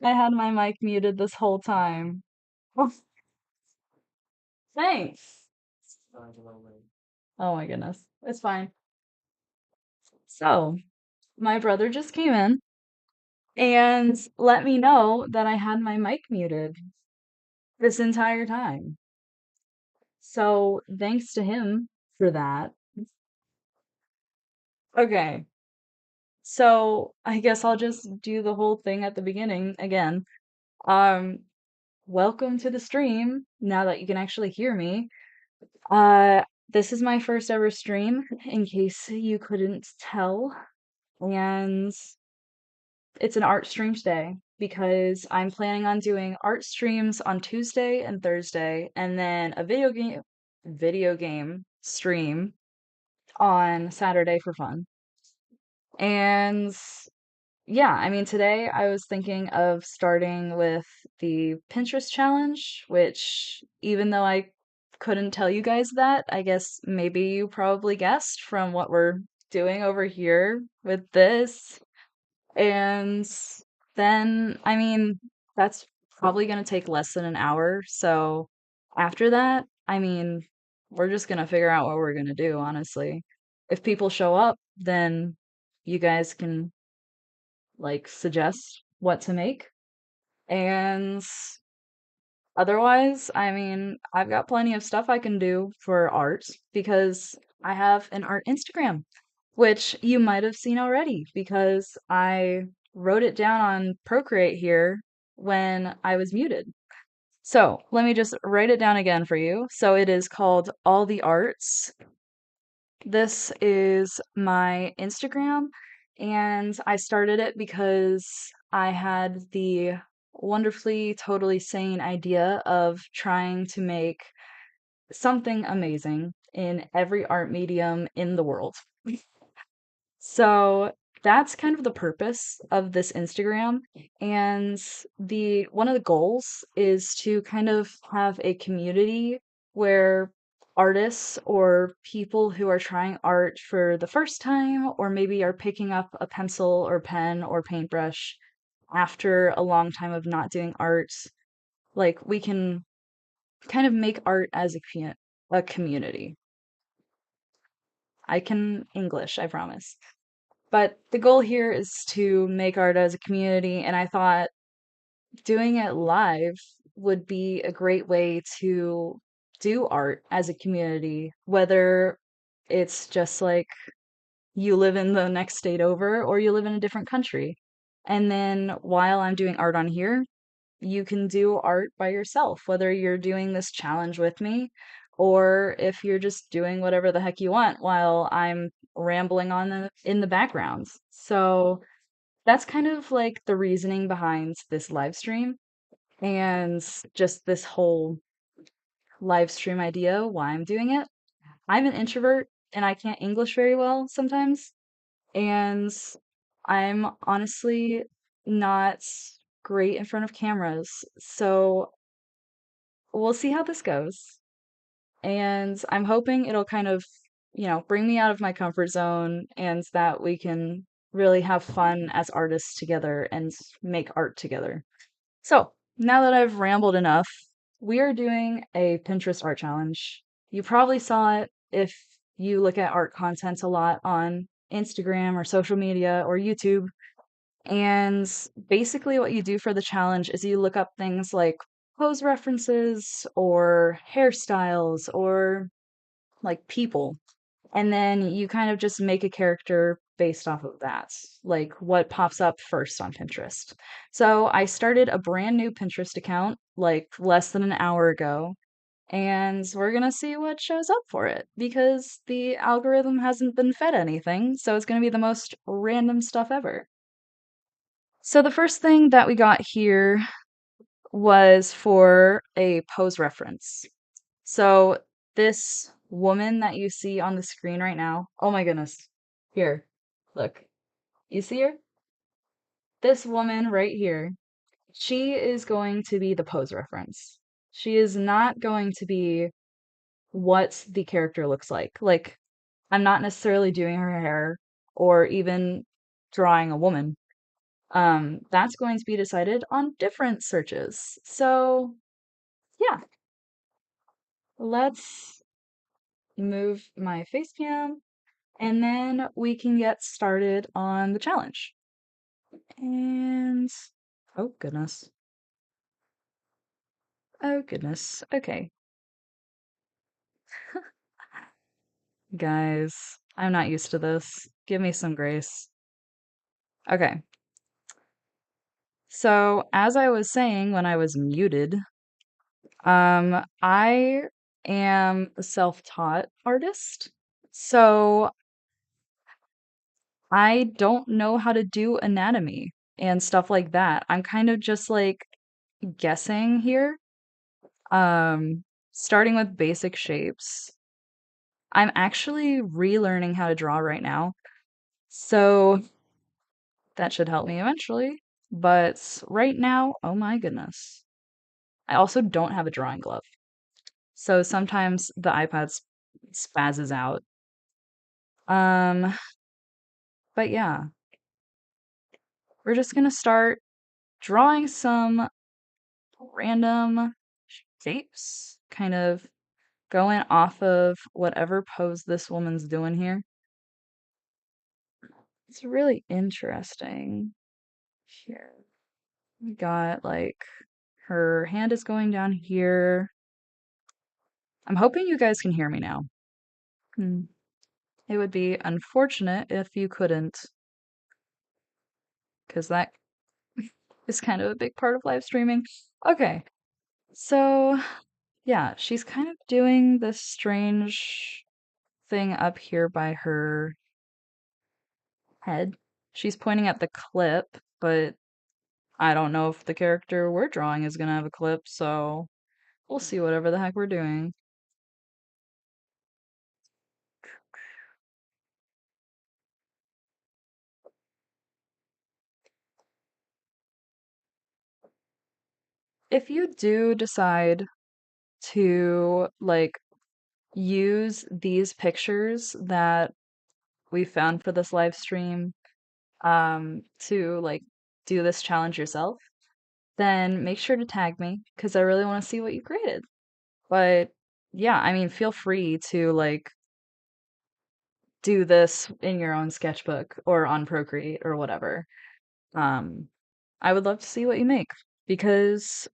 I had my mic muted this whole time. Oh, thanks. Oh my goodness. It's fine. So, my brother just came in and let me know that I had my mic muted this entire time. So, thanks to him for that. Okay. So, I guess I'll just do the whole thing at the beginning again. Um, Welcome to the stream now that you can actually hear me. This is my first ever stream, in case you couldn't tell, and it's an art stream today because I'm planning on doing art streams on Tuesday and Thursday, and then a video game stream on Saturday for fun. And yeah, I mean, today I was thinking of starting with the Pinterest challenge, which even though I couldn't tell you guys that, I guess maybe you probably guessed from what we're doing over here with this. And then, I mean, that's probably going to take less than an hour. So after that, I mean, we're just going to figure out what we're going to do, honestly. If people show up, then you guys can like suggest what to make. And otherwise, I mean, I've got plenty of stuff I can do for art because I have an art Instagram, which you might have seen already because I wrote it down on Procreate here when I was muted. So let me just write it down again for you. So it is called All the Arts. This is my Instagram, and I started it because I had the wonderfully, totally sane idea of trying to make something amazing in every art medium in the world. So that's kind of the purpose of this Instagram. And the one of the goals is to kind of have a community where artists or people who are trying art for the first time, or maybe are picking up a pencil or pen or paintbrush after a long time of not doing art, like we can kind of make art as a community. I can English, I promise. But the goal here is to make art as a community, and I thought doing it live would be a great way to do art as a community, whether it's just like you live in the next state over or you live in a different country. And then while I'm doing art on here, you can do art by yourself, whether you're doing this challenge with me or if you're just doing whatever the heck you want while I'm rambling on in the background. So that's kind of like the reasoning behind this live stream and just this whole live stream idea, why I'm doing it. I'm an introvert and I can't English very well sometimes. And I'm honestly not great in front of cameras. So we'll see how this goes. And I'm hoping it'll kind of, bring me out of my comfort zone and that we can really have fun as artists together and make art together. So now that I've rambled enough, we are doing a Pinterest art challenge. You probably saw it if you look at art content a lot on Instagram or social media or YouTube. And basically, what you do for the challenge is you look up things like pose references or hairstyles or like people. And then you kind of just make a character based off of that, like what pops up first on Pinterest. So I started a brand new Pinterest account like less than an hour ago, and we're gonna see what shows up for it because the algorithm hasn't been fed anything, so it's gonna be the most random stuff ever. So the first thing that we got here was for a pose reference. So this woman that you see on the screen right now, oh my goodness. Here, look. You see her? This woman right here, she is going to be the pose reference. She is not going to be what the character looks like. Like, I'm not necessarily doing her hair or even drawing a woman. That's going to be decided on different searches. So, yeah, let's move my face cam and then we can get started on the challenge. And oh goodness. Oh goodness. Okay. Guys, I'm not used to this. Give me some grace. Okay. So, as I was saying when I was muted, I am a self-taught artist. So, I don't know how to do anatomy and stuff like that. I'm kind of just like guessing here. Starting with basic shapes. I'm actually relearning how to draw right now. So that should help me eventually. But right now, oh my goodness. I also don't have a drawing glove. So sometimes the iPad spazzes out. Um, but yeah, we're just gonna start drawing some random shapes, kind of going off of whatever pose this woman's doing here. It's really interesting. Here we got like her hand is going down here. I'm hoping you guys can hear me now. Hmm. It would be unfortunate if you couldn't, because that is kind of a big part of live streaming. Okay, so yeah, she's kind of doing this strange thing up here by her head. She's pointing at the clip, but I don't know if the character we're drawing is gonna have a clip, so we'll see whatever the heck we're doing. If you do decide to like use these pictures that we found for this live stream to like do this challenge yourself, then make sure to tag me because I really want to see what you created. But yeah, I mean, feel free to like do this in your own sketchbook or on Procreate or whatever. Um, I would love to see what you make because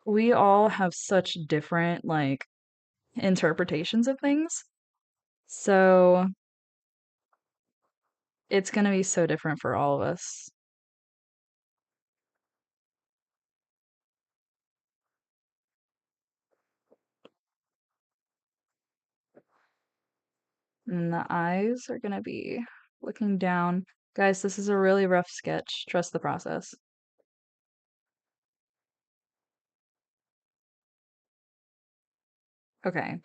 we all have such different like interpretations of things. So it's gonna be so different for all of us. And the eyes are gonna be looking down. Guys, this is a really rough sketch. Trust the process. Okay,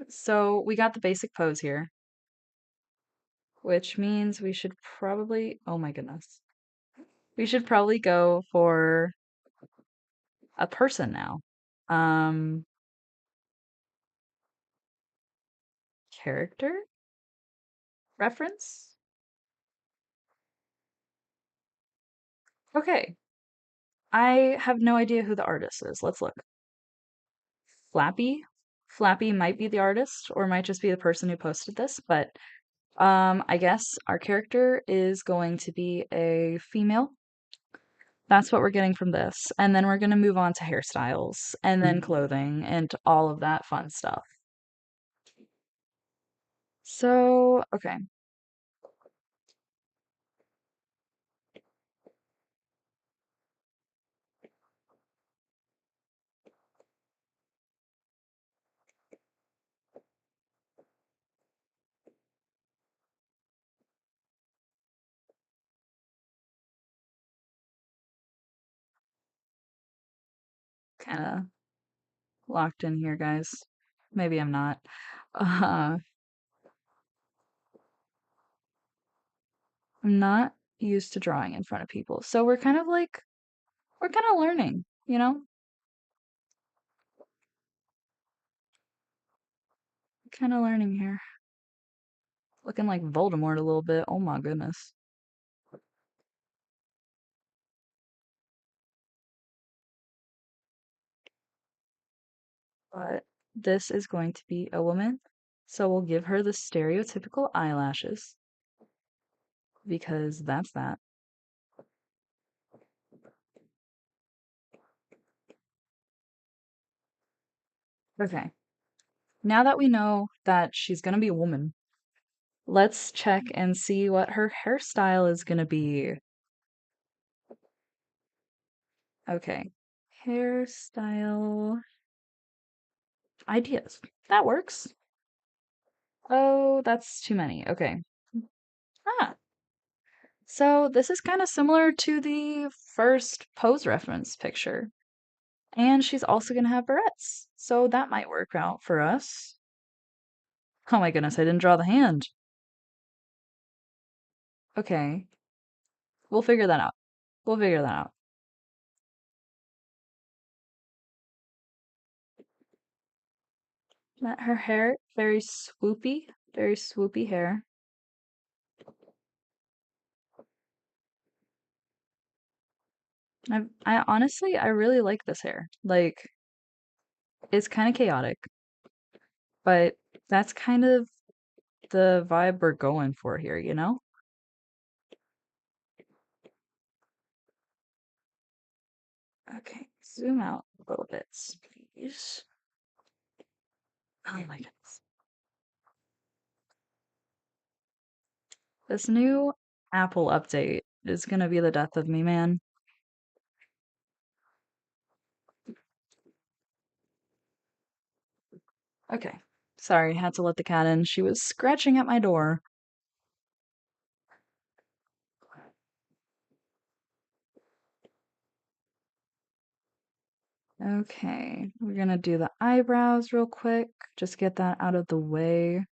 so we got the basic pose here, which means we should probably, oh my goodness, we should probably go for a person now. Um, character reference? Okay, I have no idea who the artist is. Let's look. Flappy? Flappy might be the artist or might just be the person who posted this, but I guess our character is going to be a female. That's what we're getting from this. And then we're going to move on to hairstyles and then clothing and all of that fun stuff. So, okay, kind of locked in here, guys. Maybe I'm not. Uh, I'm not used to drawing in front of people. So we're kind of like, we're kind of learning, you know? Kind of learning here. Looking like Voldemort a little bit. Oh my goodness. But this is going to be a woman, so we'll give her the stereotypical eyelashes because that's that. Okay, now that we know that she's gonna be a woman, let's check and see what her hairstyle is gonna be. Okay, hairstyle ideas. That works. Oh, that's too many. Okay. Ah, so this is kind of similar to the first pose reference picture. And she's also gonna have barrettes. So that might work out for us. Oh my goodness, I didn't draw the hand. Okay, we'll figure that out. We'll figure that out. Her hair, very swoopy hair. I honestly, I really like this hair. Like, it's kind of chaotic, but that's kind of the vibe we're going for here, you know? Okay, zoom out a little bit, please. Oh my goodness. This new Apple update is gonna be the death of me, man. Okay. Sorry, had to let the cat in. She was scratching at my door. Okay, we're gonna do the eyebrows real quick. Just get that out of the way.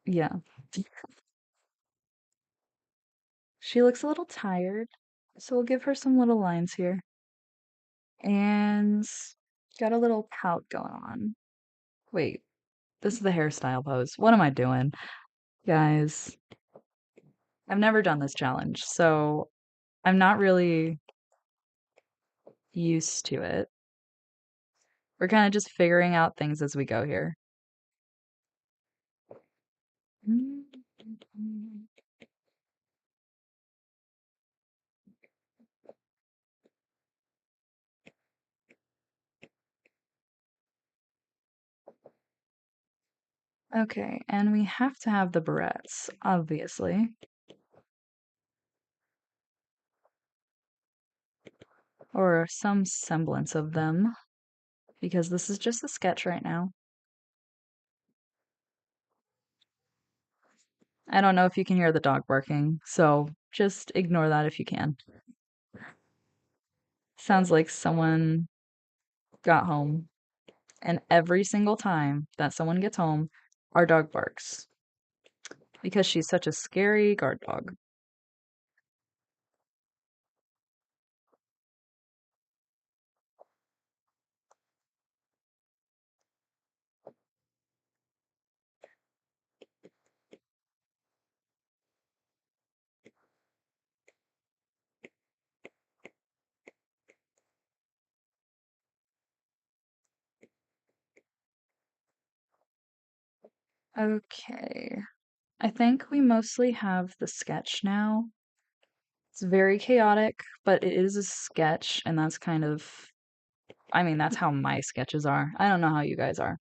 Yeah. She looks a little tired, so we'll give her some little lines here. And got a little pout going on. Wait, this is the hairstyle pose. What am I doing? Guys, I've never done this challenge, so I'm not really used to it. We're kind of just figuring out things as we go here. Okay, and we have to have the barrettes, obviously, or some semblance of them, because this is just a sketch right now. I don't know if you can hear the dog barking, so just ignore that if you can. Sounds like someone got home, and every single time that someone gets home, our dog barks because she's such a scary guard dog. Okay, I think we mostly have the sketch now. It's very chaotic, but it is a sketch, and that's kind of, I mean, that's how my sketches are. I don't know how you guys are.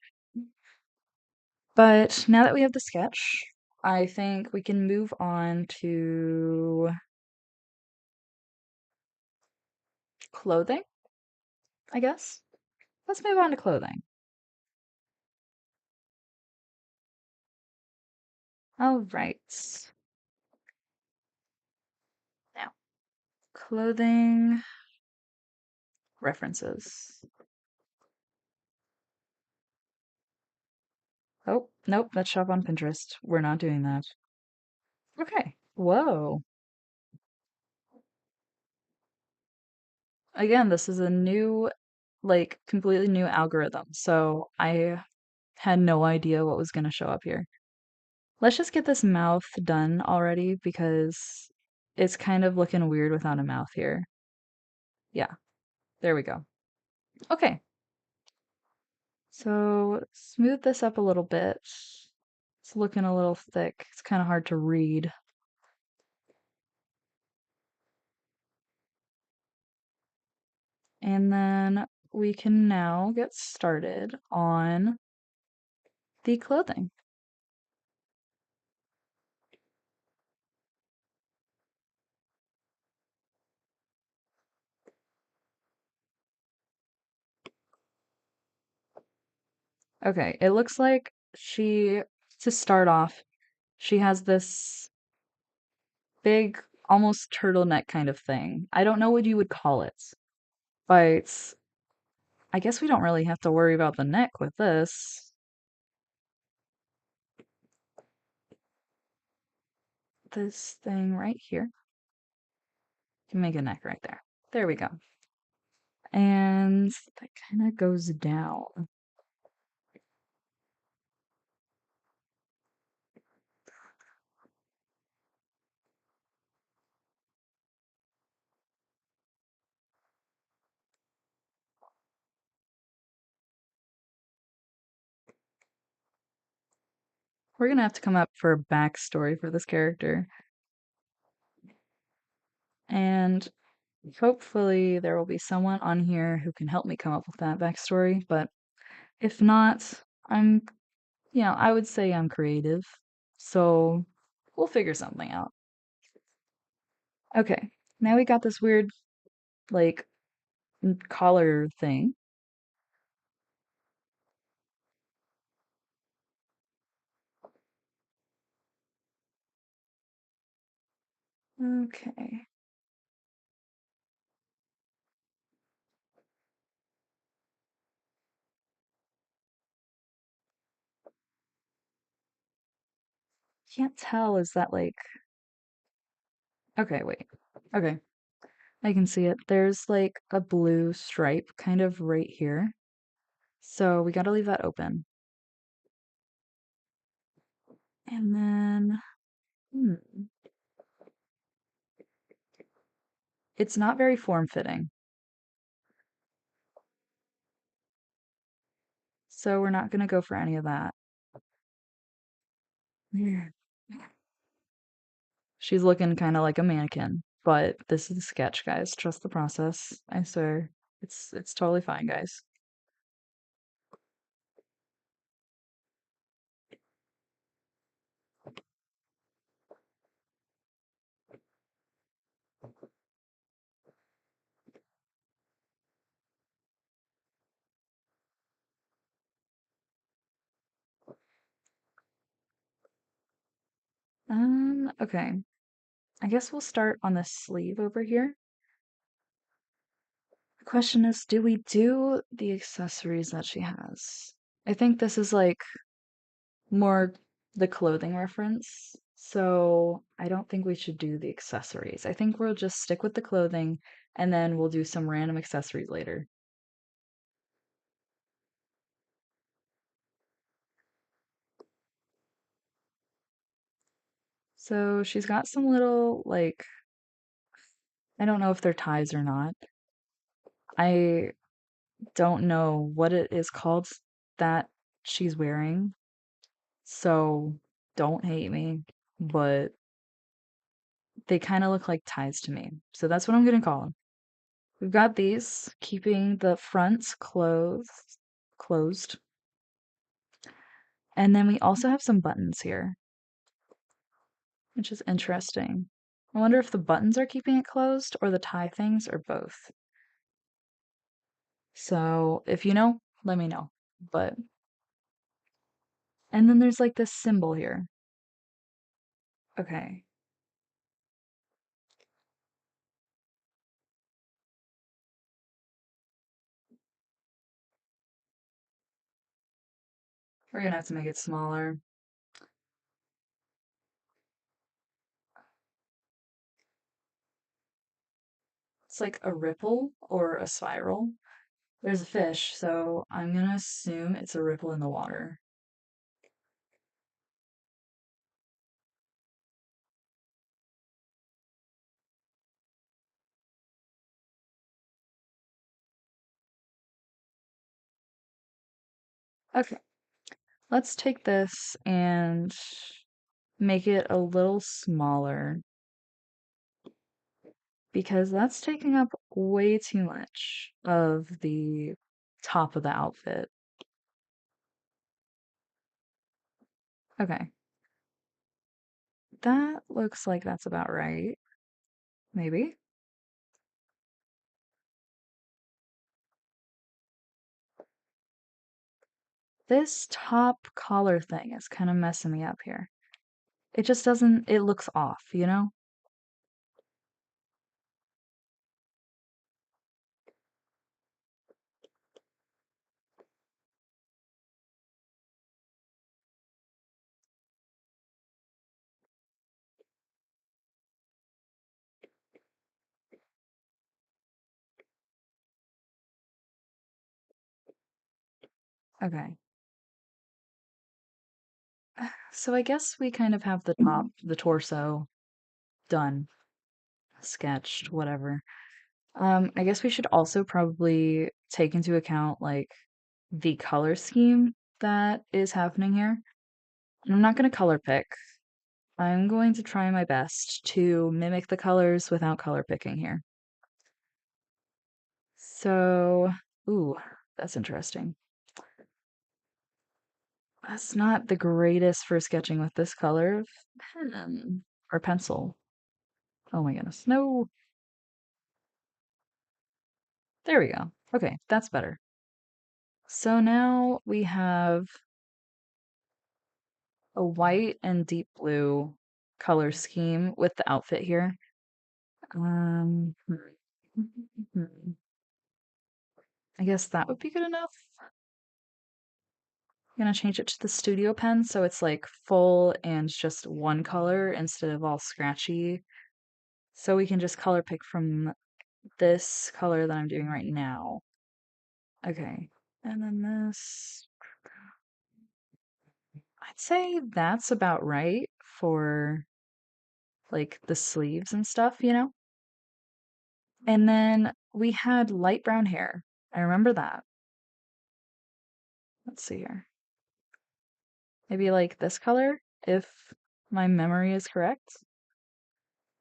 But now that we have the sketch, I think we can move on to clothing, I guess. Let's move on to clothing. All right. Now, clothing references. Oh, nope, that's shop on Pinterest. We're not doing that. Okay. Whoa. Again, this is a new, like, completely new algorithm. So I had no idea what was going to show up here. Let's just get this mouth done already because it's kind of looking weird without a mouth here. Yeah, there we go. Okay, so smooth this up a little bit. It's looking a little thick. It's kind of hard to read. And then we can now get started on the clothing. Okay, it looks like to start off, she has this big, almost turtleneck kind of thing. I don't know what you would call it, but I guess we don't really have to worry about the neck with this. This thing right here can make a neck right there. There we go. And that kind of goes down. We're gonna have to come up for a backstory for this character. And hopefully there will be someone on here who can help me come up with that backstory. But if not, I would say I'm creative. So we'll figure something out. Okay, now we got this weird, like, collar thing. Okay. Can't tell, is that like. Okay, wait. Okay, I can see it. There's like a blue stripe kind of right here. So we gotta leave that open. And then, hmm, it's not very form-fitting. So we're not gonna go for any of that. Yeah. She's looking kind of like a mannequin, but this is a sketch, guys. Trust the process. I swear. It's totally fine, guys. Okay. I guess we'll start on the sleeve over here. The question is, do we do the accessories that she has? I think this is like more the clothing reference. So I don't think we should do the accessories. I think we'll just stick with the clothing and then we'll do some random accessories later. So she's got some little, like, I don't know if they're ties or not. I don't know what it is called that she's wearing. So don't hate me, but they kind of look like ties to me. So that's what I'm going to call them. We've got these, keeping the fronts closed. And then we also have some buttons here, which is interesting. I wonder if the buttons are keeping it closed or the tie things or both. So if you know, let me know. But, and then there's like this symbol here. Okay. We're gonna have to make it smaller. It's like a ripple or a spiral. There's a fish, so I'm gonna assume it's a ripple in the water. Okay, let's take this and make it a little smaller because that's taking up way too much of the top of the outfit. Okay, that looks like that's about right. Maybe. This top collar thing is kind of messing me up here. It just doesn't, it looks off, you know? Okay. So I guess we kind of have the top, the torso done, sketched, whatever. I guess we should also probably take into account like the color scheme that is happening here. And I'm not going to color pick. I'm going to try my best to mimic the colors without color picking here. So, ooh, that's interesting. That's not the greatest for sketching with this color of pen or pencil. Oh my goodness. No. There we go. Okay, that's better. So now we have a white and deep blue color scheme with the outfit here. Um, I guess that would be good enough. I'm gonna change it to the studio pen so it's like full and just one color instead of all scratchy. So we can just color pick from this color that I'm doing right now. Okay. And then this, I'd say that's about right for like the sleeves and stuff, you know? And then we had light brown hair. I remember that. Let's see here. Maybe like this color, if my memory is correct.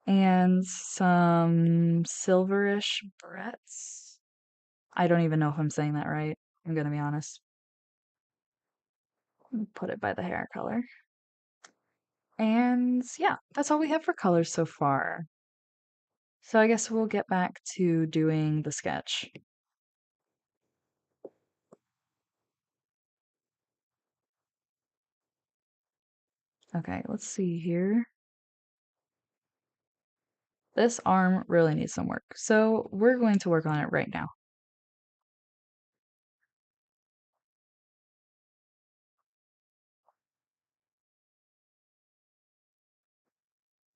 And some silverish barrettes. I don't even know if I'm saying that right. I'm gonna be honest. Put it by the hair color. And yeah, that's all we have for colors so far. So I guess we'll get back to doing the sketch. Okay, let's see here. This arm really needs some work, so we're going to work on it right now.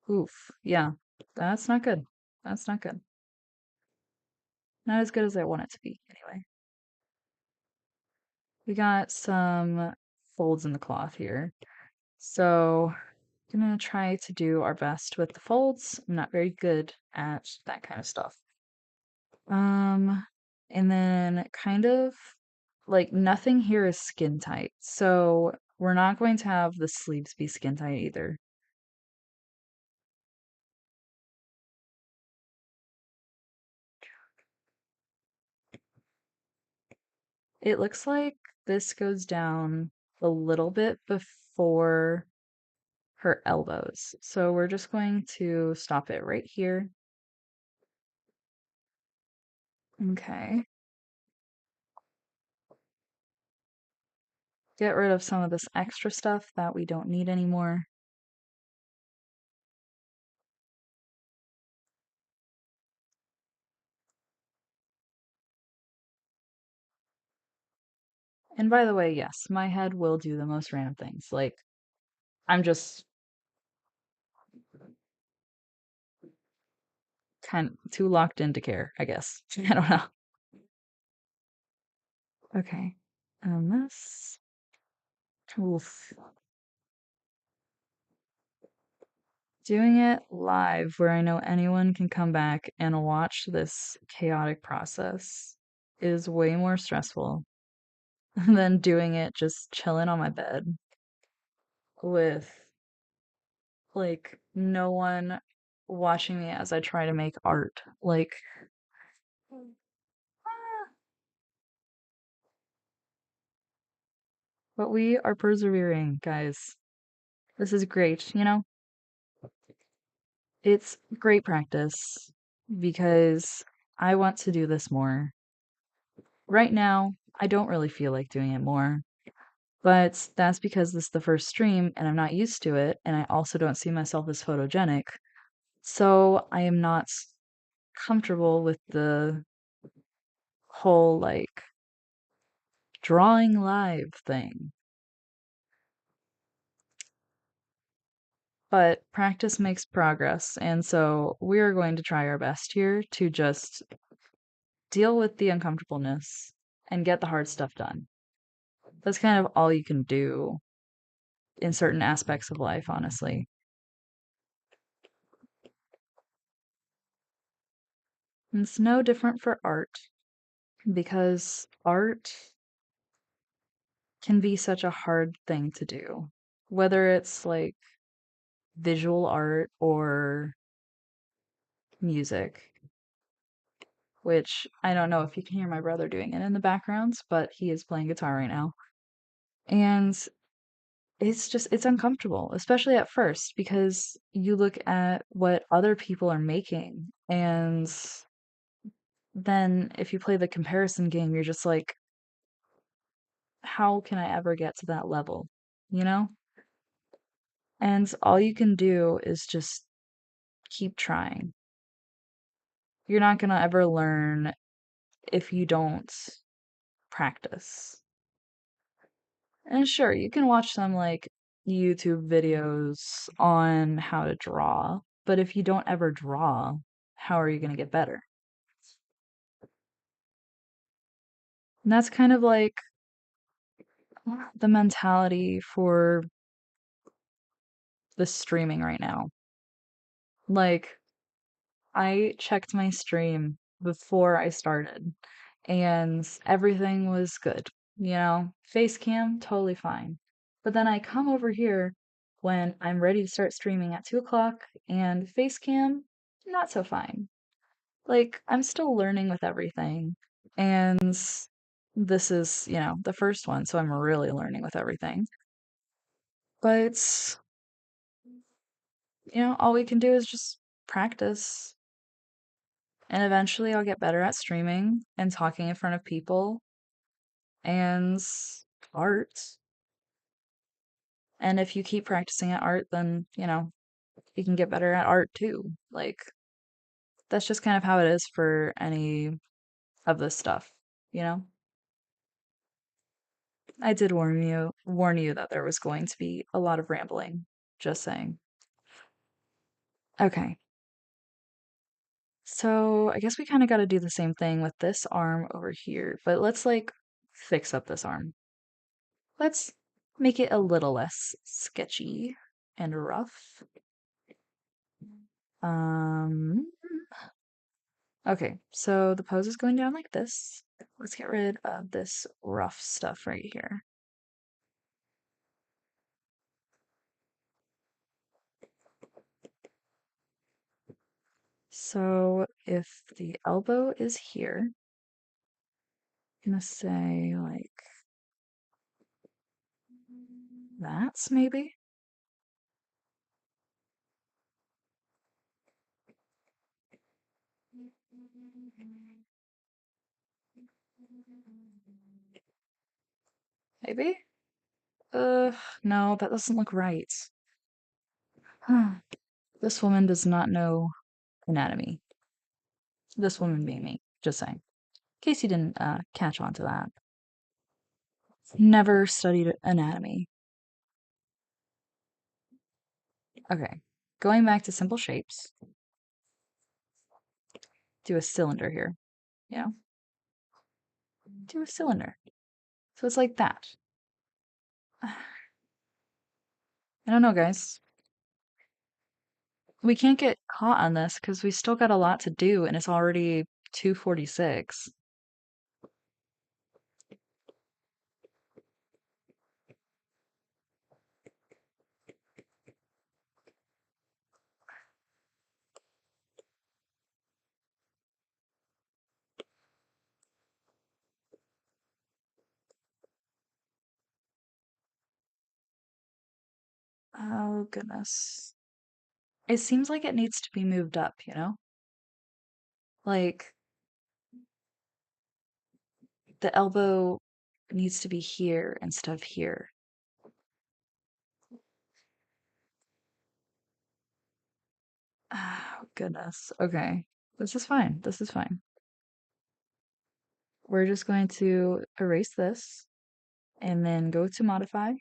Oof, yeah, that's not good. That's not good. Not as good as I want it to be, anyway. We got some folds in the cloth here. So, gonna try to do our best with the folds. I'm not very good at that kind of stuff. Um, and then kind of like nothing here is skin tight. So, we're not going to have the sleeves be skin tight either. It looks like this goes down a little bit before her elbows. So we're just going to stop it right here. Okay. Get rid of some of this extra stuff that we don't need anymore. And by the way, yes, my head will do the most random things. Like, I'm just kind of too locked in to care, I guess. I don't know. Okay. This. Oof. Doing it live where I know anyone can come back and watch this chaotic process is way more stressful and then doing it just chilling on my bed with like no one watching me as I try to make art. Like, ah, but we are persevering, guys. This is great, you know? It's great practice because I want to do this more. Right now, I don't really feel like doing it more, but that's because this is the first stream and I'm not used to it, and I also don't see myself as photogenic. So I am not comfortable with the whole like drawing live thing. But practice makes progress, and so we're going to try our best here to just deal with the uncomfortableness and get the hard stuff done. That's kind of all you can do in certain aspects of life, honestly. And it's no different for art because art can be such a hard thing to do. Whether it's like visual art or music, which I don't know if you can hear my brother doing it in the backgrounds, but he is playing guitar right now. And it's uncomfortable, especially at first, because you look at what other people are making, and then if you play the comparison game, you're just like, how can I ever get to that level? You know? And all you can do is just keep trying. You're not gonna ever learn if you don't practice. And sure, you can watch some like YouTube videos on how to draw, but if you don't ever draw, how are you gonna get better? And that's kind of like the mentality for the streaming right now. Like, I checked my stream before I started, and everything was good. You know, face cam, totally fine. But then I come over here when I'm ready to start streaming at 2 o'clock, and face cam, not so fine. Like, I'm still learning with everything. And this is, the first one, so I'm really learning with everything. But, all we can do is just practice. And eventually I'll get better at streaming and talking in front of people and art. And if you keep practicing at art, then, you can get better at art too. Like, that's just kind of how it is for any of this stuff, you know? I did warn you that there was going to be a lot of rambling. Just saying. Okay. So I guess we kind of got to do the same thing with this arm over here, but let's like fix up this arm. Let's make it a little less sketchy and rough. Um, okay, so the pose is going down like this. Let's get rid of this rough stuff right here. So if the elbow is here, I'm gonna say like that's maybe. Maybe? No, that doesn't look right. This woman does not know anatomy. This woman being me, just saying. In case you didn't catch on to that. Never studied anatomy. Okay, going back to simple shapes. Do a cylinder here. You know? Do a cylinder. So it's like that. I don't know, guys. We can't get caught on this because we still got a lot to do and it's already 2:46. Oh, goodness. It seems like it needs to be moved up, you know? Like the elbow needs to be here instead of here. Oh, goodness. Okay. This is fine. This is fine. We're just going to erase this and then go to modify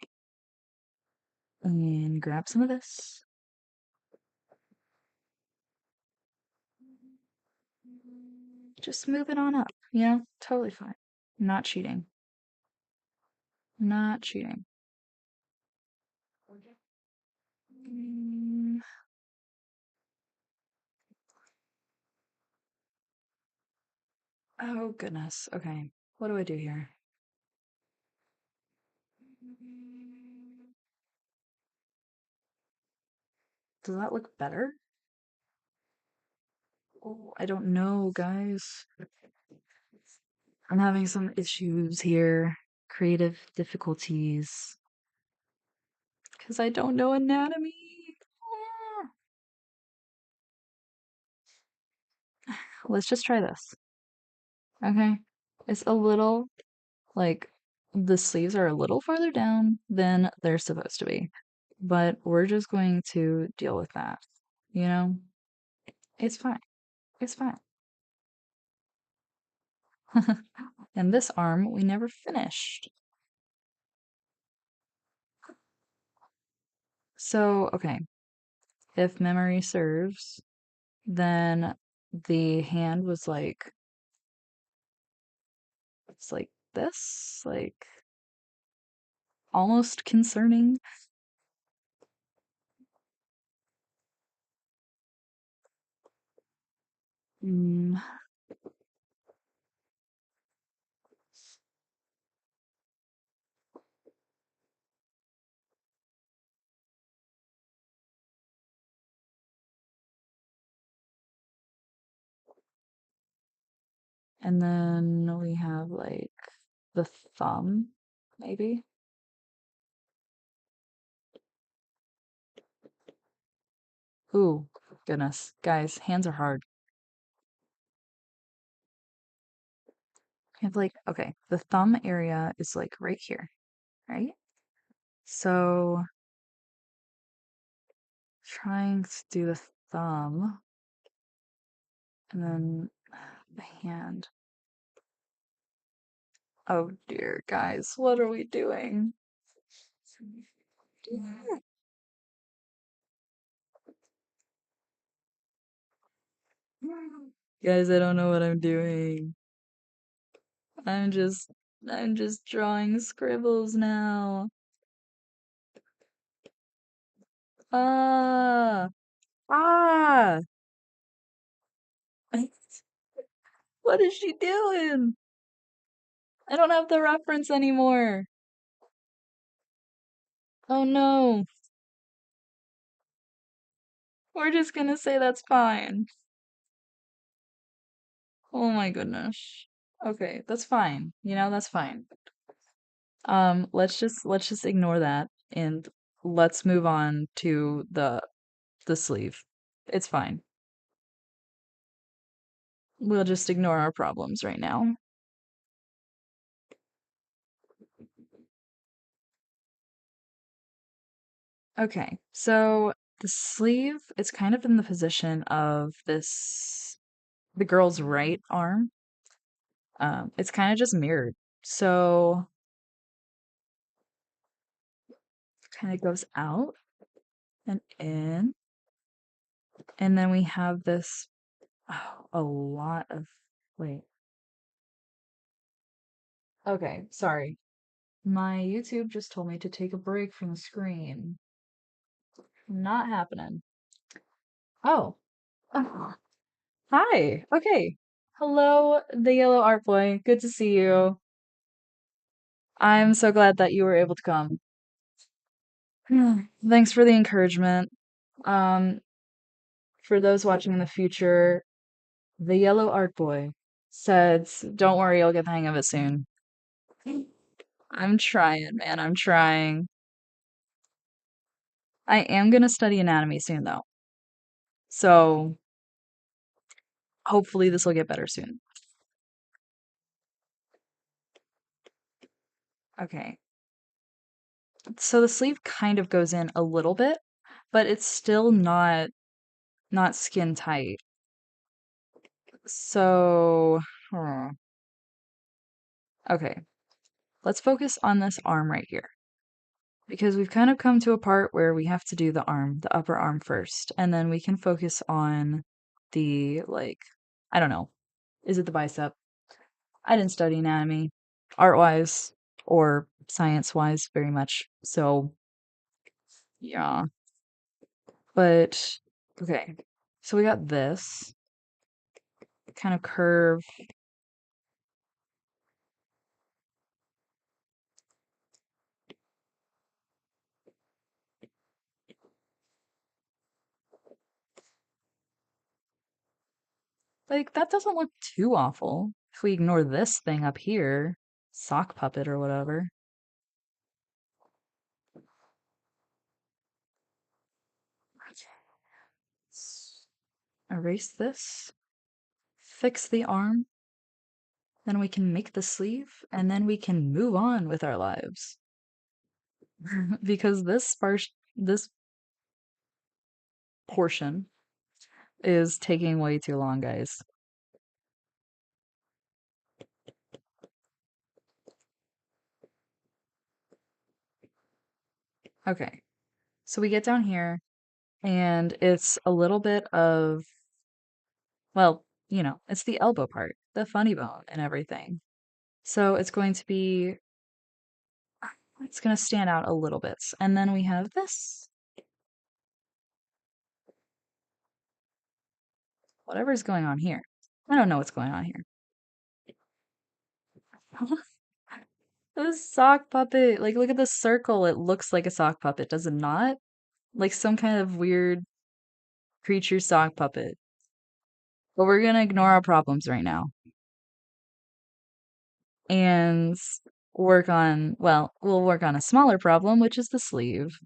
and grab some of this. Just move it on up. You know, totally fine. Not cheating. Not cheating. Mm, oh, goodness. Okay. What do I do here? Does that look better? Oh, I don't know, guys. I'm having some issues here. Creative difficulties. Because I don't know anatomy. Ah. Let's just try this. Okay. It's a little, like, the sleeves are a little farther down than they're supposed to be. But we're just going to deal with that. You know? It's fine. It's fine. And this arm we never finished. So, okay, if memory serves, then the hand was like, it's like this, like almost concerning. Mm, and then we have like the thumb, maybe. Ooh, goodness. Guys, hands are hard. I have like, okay, the thumb area is like right here, right? So trying to do the thumb and then the hand. Oh dear, guys, what are we doing? Guys, I don't know what I'm doing. I'm just I'm just drawing scribbles now. Ah, ah. What is she doing? I don't have the reference anymore. Oh no. We're just gonna say that's fine. Oh my goodness. Okay, that's fine. You know, that's fine. Let's just ignore that and let's move on to the sleeve. It's fine. We'll just ignore our problems right now. Okay, so the sleeve, it's kind of in the position of the girl's right arm. It's kind of just mirrored. So kind of goes out and in, and then we have this, oh, a lot of, wait. Okay, sorry. My YouTube just told me to take a break from the screen. Not happening. Oh. Oh, hi. Okay. Hello, the yellow art boy. Good to see you. I'm so glad that you were able to come. Thanks for the encouragement. Um, for those watching in the future, the yellow art boy says, "Don't worry, you'll get the hang of it soon." I'm trying, man. I'm trying. I am gonna study anatomy soon though. So hopefully this will get better soon. Okay. So the sleeve kind of goes in a little bit, but it's still not skin tight. So, hmm, okay. Let's focus on this arm right here because we've kind of come to a part where we have to do the arm, the upper arm first, and then we can focus on the like I don't know. Is it the bicep? I didn't study anatomy, art-wise or science-wise very much. So, yeah. But okay. So we got this kind of curve. Like that doesn't look too awful if we ignore this thing up here, sock puppet or whatever. Okay. Erase this, fix the arm, then we can make the sleeve, and then we can move on with our lives. Because this portion is taking way too long, guys. Okay, so we get down here, and it's a little bit of, well, it's the elbow part, the funny bone and everything. So it's going to stand out a little bit. And then we have this. Whatever's going on here. I don't know what's going on here. This sock puppet. Like, look at the circle. It looks like a sock puppet, does it not? Like some kind of weird creature sock puppet. But we're gonna ignore our problems right now and we'll work on a smaller problem, which is the sleeve.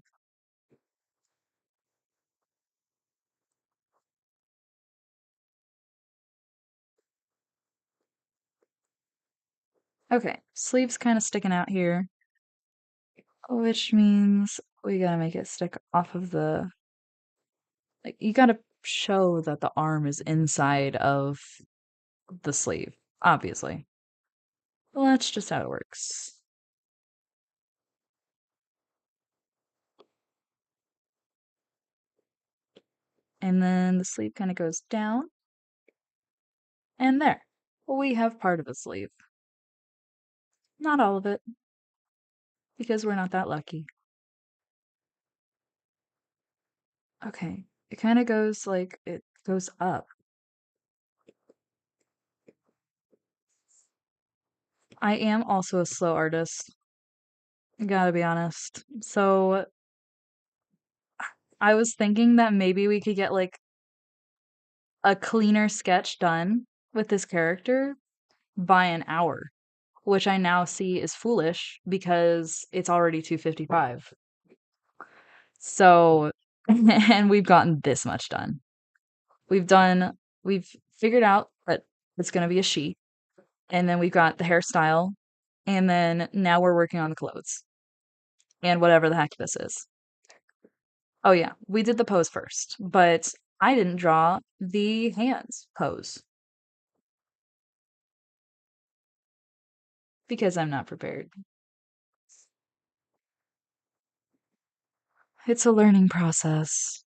Okay, sleeve's kind of sticking out here, which means we gotta make it stick off of like, you gotta show that the arm is inside of the sleeve, obviously. Well, that's just how it works. And then the sleeve kind of goes down, and there. We have part of a sleeve. Not all of it, because we're not that lucky. Okay, it kind of goes like it goes up. I am also a slow artist, gotta be honest. So I was thinking that maybe we could get like a cleaner sketch done with this character by an hour, which I now see is foolish because it's already 2:55. So, and we've gotten this much done. We've done, we've figured out that it's going to be a she, and then we've got the hairstyle, and then now we're working on the clothes and whatever the heck this is. Oh, yeah, we did the pose first, but I didn't draw the hands pose because I'm not prepared. It's a learning process.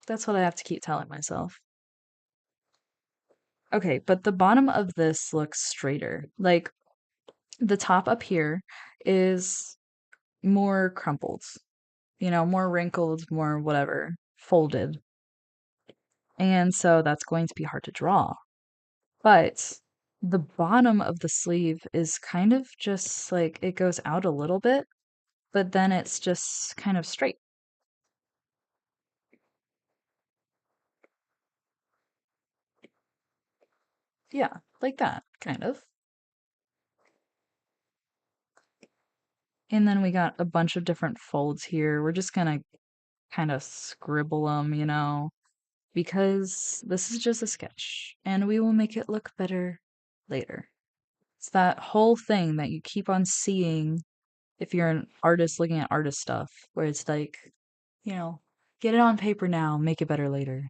That's what I have to keep telling myself. Okay, but the bottom of this looks straighter. Like the top up here is more crumpled, more wrinkled, more whatever, folded. And so that's going to be hard to draw. But the bottom of the sleeve is kind of just like it goes out a little bit, but then it's just kind of straight. Yeah, like that, kind of. And then we got a bunch of different folds here. We're just gonna kind of scribble them, because this is just a sketch and we will make it look better later. It's that whole thing that you keep on seeing if you're an artist looking at artist stuff, where it's like, you know, get it on paper now, make it better later.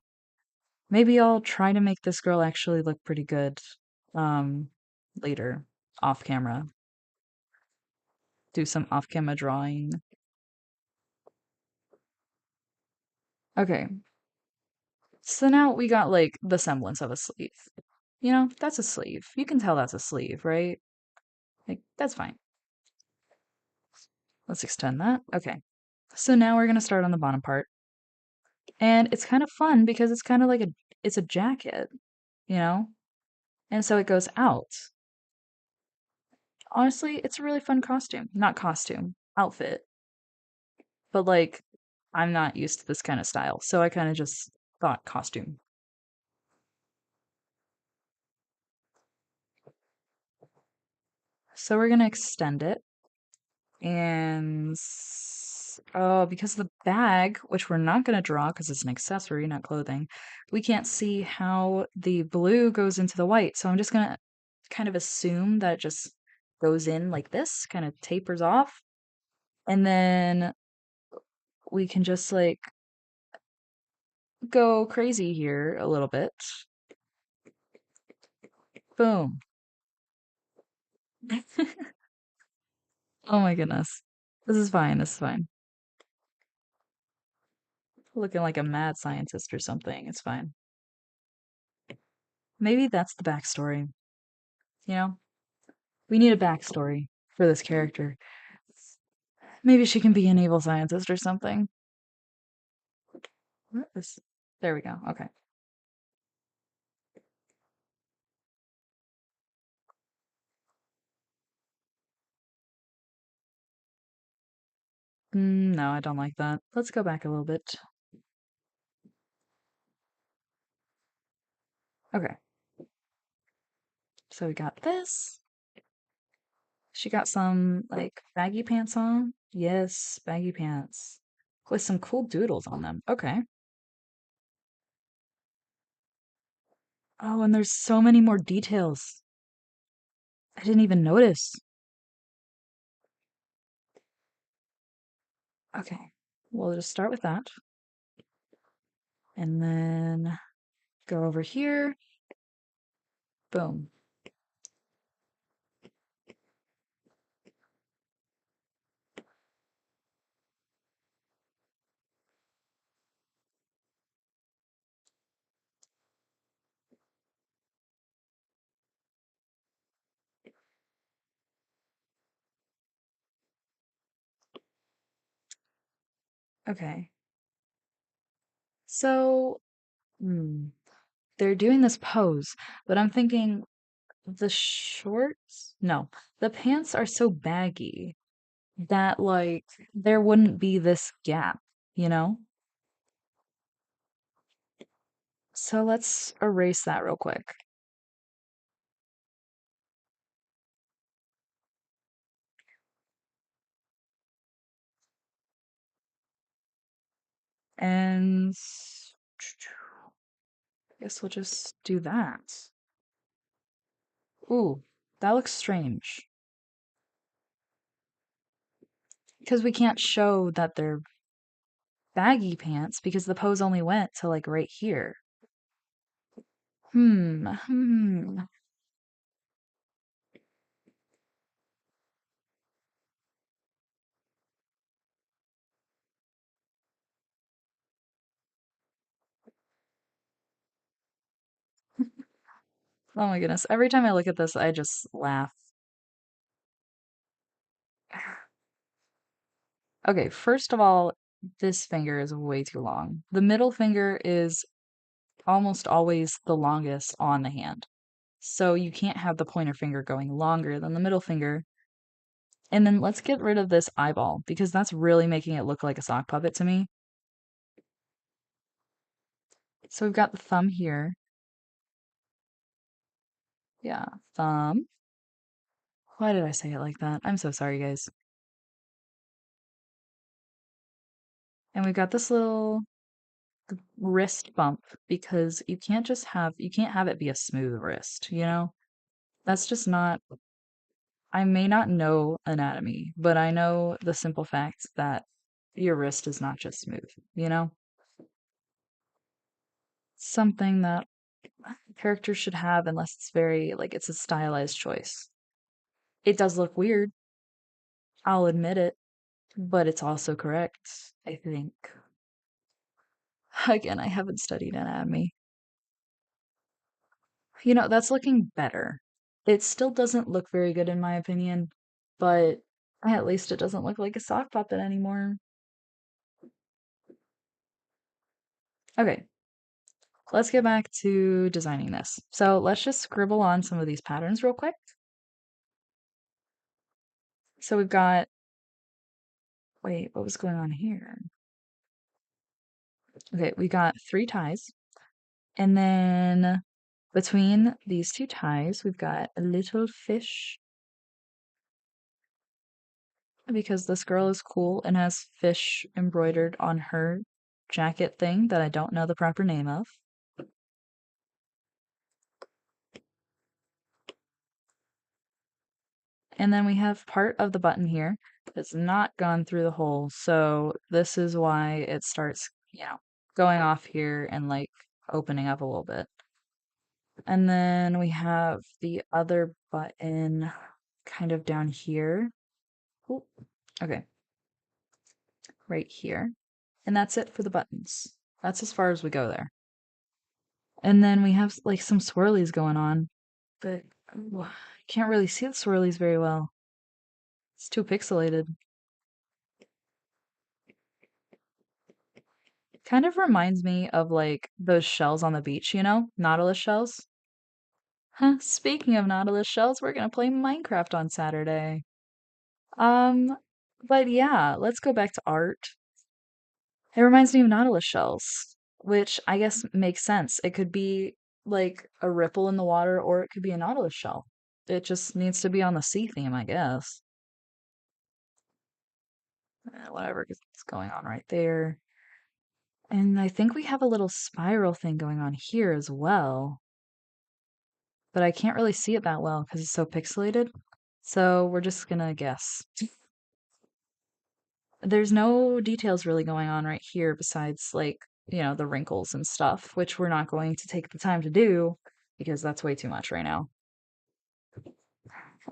Maybe I'll try to make this girl actually look pretty good um later off camera. Do some off camera drawing. Okay. So now we got like the semblance of a sleeve. That's a sleeve. You can tell that's a sleeve, right? Like that's fine. Let's extend that. Okay. So now we're going to start on the bottom part. And it's kind of fun because it's kind of like it's a jacket, you know? And so it goes out. Honestly, it's a really fun costume. Not costume, outfit. But like I'm not used to this kind of style. So I kind of just thought costume. So we're going to extend it. And oh, because the bag, which we're not going to draw because it's an accessory, not clothing, we can't see how the blue goes into the white. So I'm just going to kind of assume that it just goes in like this, kind of tapers off. And then we can just like go crazy here a little bit. Boom. Oh my goodness. This is fine. This is fine. Looking like a mad scientist or something. It's fine. Maybe that's the backstory. You know, we need a backstory for this character. Maybe she can be an evil scientist or something. What is... There we go. Okay. No, I don't like that. Let's go back a little bit. Okay. So we got this. She got some like baggy pants on. Yes, baggy pants with some cool doodles on them. Okay. Oh, and there's so many more details. I didn't even notice. Okay. We'll just start with that. And then go over here. Boom. Okay. So, hmm, they're doing this pose, but I'm thinking the shorts, no, the pants are so baggy that like there wouldn't be this gap, you know? So let's erase that real quick. And guess we'll just do that. Ooh, that looks strange. Because we can't show that they're baggy pants because the pose only went to like right here. Hmm. Oh my goodness. Every time I look at this, I just laugh. Okay, first of all, this finger is way too long. The middle finger is almost always the longest on the hand. So you can't have the pointer finger going longer than the middle finger. And then let's get rid of this eyeball because that's really making it look like a sock puppet to me. So we've got the thumb here. Yeah, thumb. Why did I say it like that? I'm so sorry, guys. And we've got this little wrist bump because you can't have it be a smooth wrist, you know? That's just not I may not know anatomy, but I know the simple fact that your wrist is not just smooth, you know? Something that characters should have unless it's very like it's a stylized choice. It does look weird, I'll admit it, but it's also correct, I think. Again, I haven't studied anatomy. You know, that's looking better. It still doesn't look very good in my opinion, but at least it doesn't look like a sock puppet anymore. Okay, let's get back to designing this. So let's just scribble on some of these patterns real quick. So we've got, wait, what was going on here? Okay, we got 3 ties. And then between these 2 ties, we've got a little fish because this girl is cool and has fish embroidered on her jacket thing that I don't know the proper name of. And then we have part of the button here that's not gone through the hole. So this is why it starts, going off here and like opening up a little bit. And then we have the other button kind of down here. Ooh, okay, right here. And that's it for the buttons. That's as far as we go there. And then we have like some swirlies going on, but I can't really see the swirlies very well. It's too pixelated. Kind of reminds me of like those shells on the beach, you know? Nautilus shells. Huh, speaking of Nautilus shells, we're gonna play Minecraft on Saturday. Um, but yeah, let's go back to art. It reminds me of Nautilus shells, which I guess makes sense. It could be like a ripple in the water, or it could be a Nautilus shell. It just needs to be on the sea theme, I guess. Whatever is going on right there. And I think we have a little spiral thing going on here as well, but I can't really see it that well because it's so pixelated. So we're just gonna guess. There's no details really going on right here besides like, the wrinkles and stuff, which we're not going to take the time to do because that's way too much right now.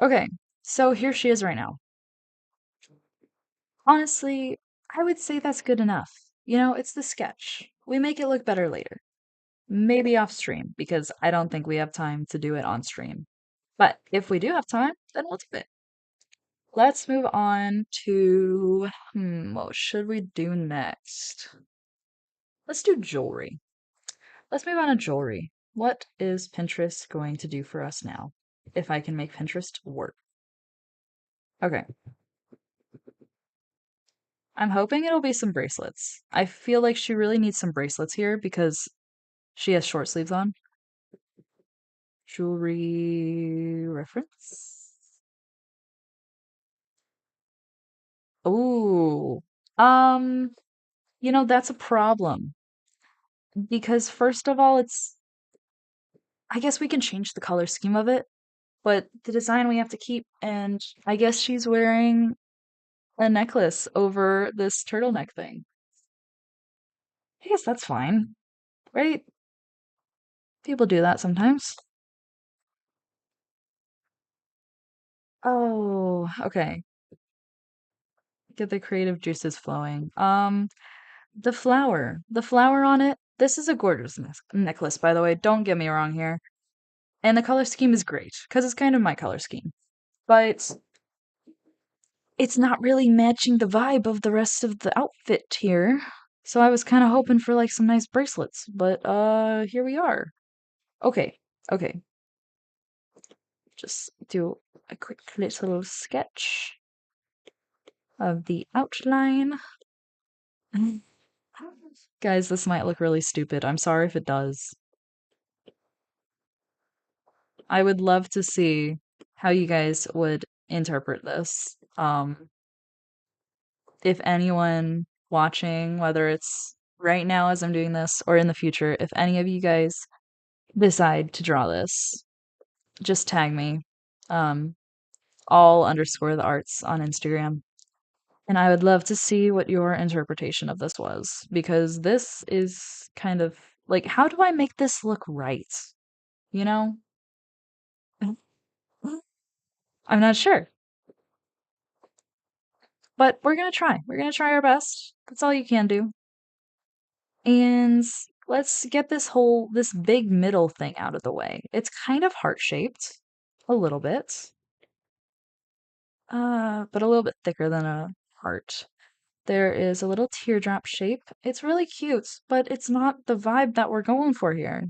Okay, so here she is right now. Honestly, I would say that's good enough. It's the sketch. We make it look better later. Maybe off stream, because I don't think we have time to do it on stream. But if we do have time, then we'll do it. Let's move on to, what should we do next? Let's do jewelry. Let's move on to jewelry. What is Pinterest going to do for us now? If I can make Pinterest work. Okay. I'm hoping it'll be some bracelets. I feel like she really needs some bracelets here because she has short sleeves on. Jewelry reference? Ooh. Um, that's a problem because first of all, I guess we can change the color scheme of it, but the design we have to keep, and I guess she's wearing a necklace over this turtleneck thing. I guess that's fine, right? People do that sometimes. Oh, okay. Get the creative juices flowing. The flower on it. This is a gorgeous necklace, by the way. Don't get me wrong here. And the color scheme is great because it's kind of my color scheme. But it's not really matching the vibe of the rest of the outfit here. So I was kind of hoping for like some nice bracelets, but here we are. Okay. Okay. Just do a quick little sketch of the outline. Guys, this might look really stupid. I'm sorry if it does. I would love to see how you guys would interpret this. If anyone watching, whether it's right now as I'm doing this or in the future, if any of you guys decide to draw this, just tag me. Um, all underscore the arts on Instagram. And I would love to see what your interpretation of this was, because this is kind of like, how do I make this look right? You know? I'm not sure, but we're gonna try. We're gonna try our best. That's all you can do. And let's get this big middle thing out of the way. It's kind of heart-shaped, a little bit, but a little bit thicker than a heart. There is a little teardrop shape. It's really cute, but it's not the vibe that we're going for here.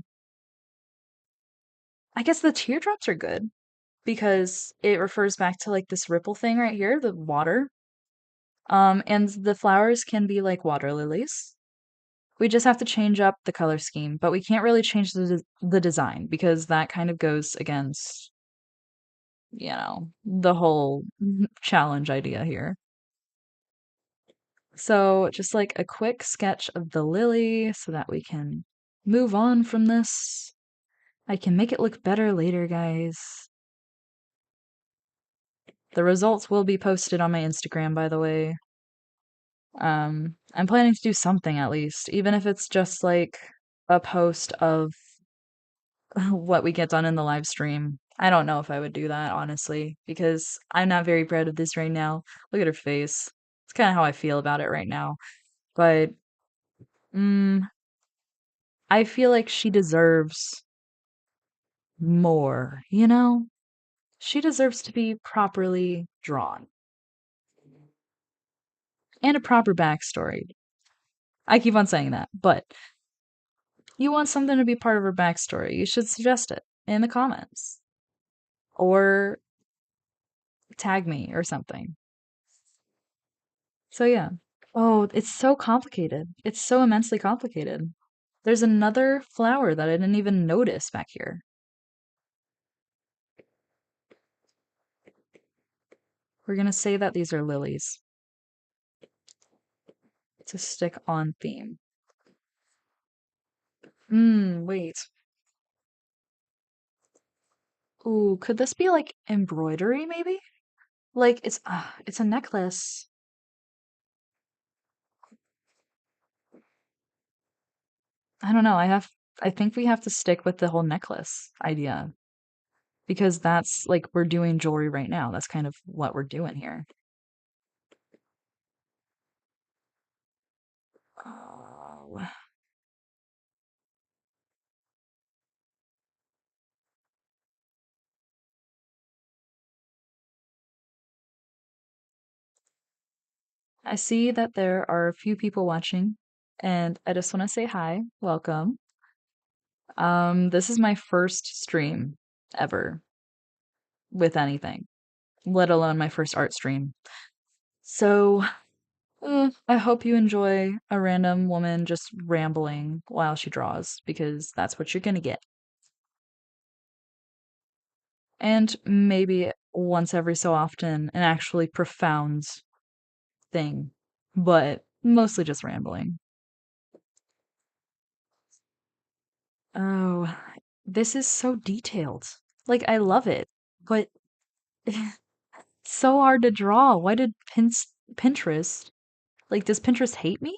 I guess the teardrops are good because it refers back to like this ripple thing right here, the water. And the flowers can be like water lilies. We just have to change up the color scheme, but we can't really change the design because that kind of goes against, the whole challenge idea here. So, just like a quick sketch of the lily so that we can move on from this. I can make it look better later, guys. The results will be posted on my Instagram, by the way. I'm planning to do something at least, even if it's just like a post of what we get done in the live stream. I don't know if I would do that, honestly, because I'm not very proud of this right now. Look at her face. It's kind of how I feel about it right now. But mm, I feel like she deserves more, you know? She deserves to be properly drawn and a proper backstory. I keep on saying that, but you want something to be part of her backstory, you should suggest it in the comments or tag me or something. So, yeah. Oh, it's so complicated. It's so immensely complicated. There's another flower that I didn't even notice back here. We're gonna say that these are lilies to stick on theme. Wait. Ooh, could this be like embroidery maybe? Like it's a necklace. I don't know. I think we have to stick with the whole necklace idea because that's like we're doing jewelry right now. That's kind of what we're doing here. Oh, I see that there are a few people watching, and I just want to say hi, welcome. This is my first stream ever with anything, let alone my first art stream. So, I hope you enjoy a random woman just rambling while she draws, because that's what you're gonna get. And maybe once every so often, an actually profound thing, but mostly just rambling. Oh, this is so detailed. Like, I love it, but it's so hard to draw. Why did Pinterest, like, does Pinterest hate me?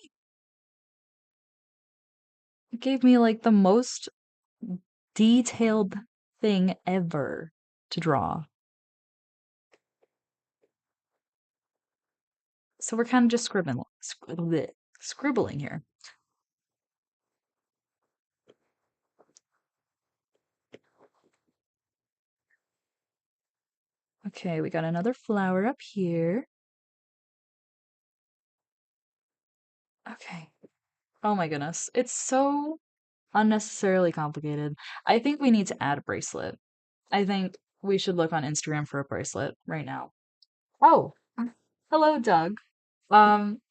It gave me, like, the most detailed thing ever to draw. So we're kind of just scribbling here. Okay, we got another flower up here. Okay. Oh my goodness. It's so unnecessarily complicated. I think we need to add a bracelet. I think we should look on Instagram for a bracelet right now. Oh, hello, Doug.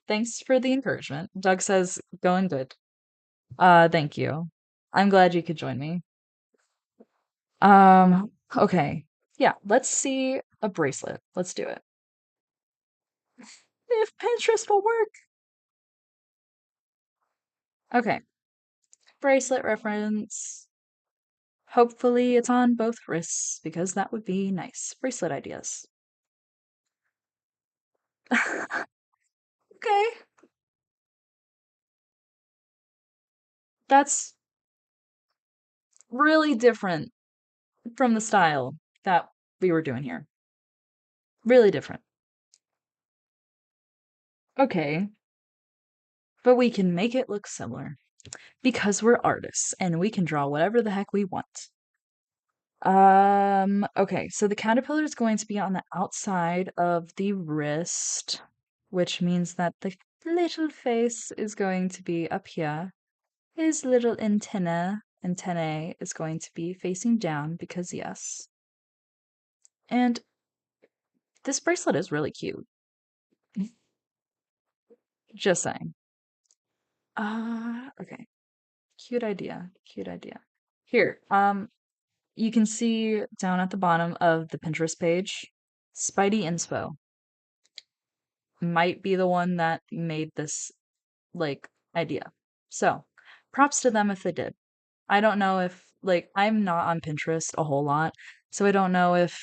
Thanks for the encouragement. Doug says going good. Thank you. I'm glad you could join me. Okay. Yeah, let's see a bracelet. Let's do it. If Pinterest will work. Okay, bracelet reference. Hopefully it's on both wrists because that would be nice. Bracelet ideas. Okay, that's really different from the style that we were doing here. Really different. Okay, but we can make it look similar because we're artists and we can draw whatever the heck we want. Okay, so the caterpillar is going to be on the outside of the wrist, which means that the little face is going to be up here. His little antennae is going to be facing down because yes. And this bracelet is really cute. Just saying. Okay. Cute idea. Cute idea. Here, you can see down at the bottom of the Pinterest page, Spidey Inspo might be the one that made this like idea. So, props to them if they did. I don't know if like I'm not on Pinterest a whole lot, so I don't know if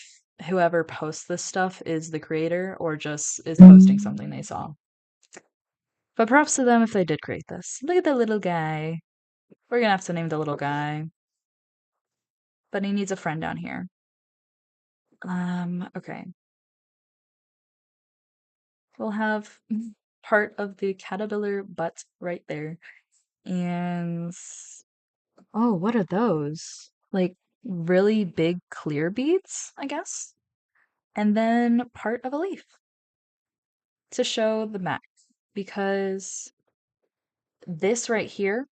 whoever posts this stuff is the creator or just is posting something they saw. But props to them if they did create this. Look at the little guy. We're gonna have to name the little guy, but he needs a friend down here. Okay. We'll have part of the caterpillar butt right there. And oh, what are those? Like really big clear beads, I guess? And then part of a leaf to show the back because this right here,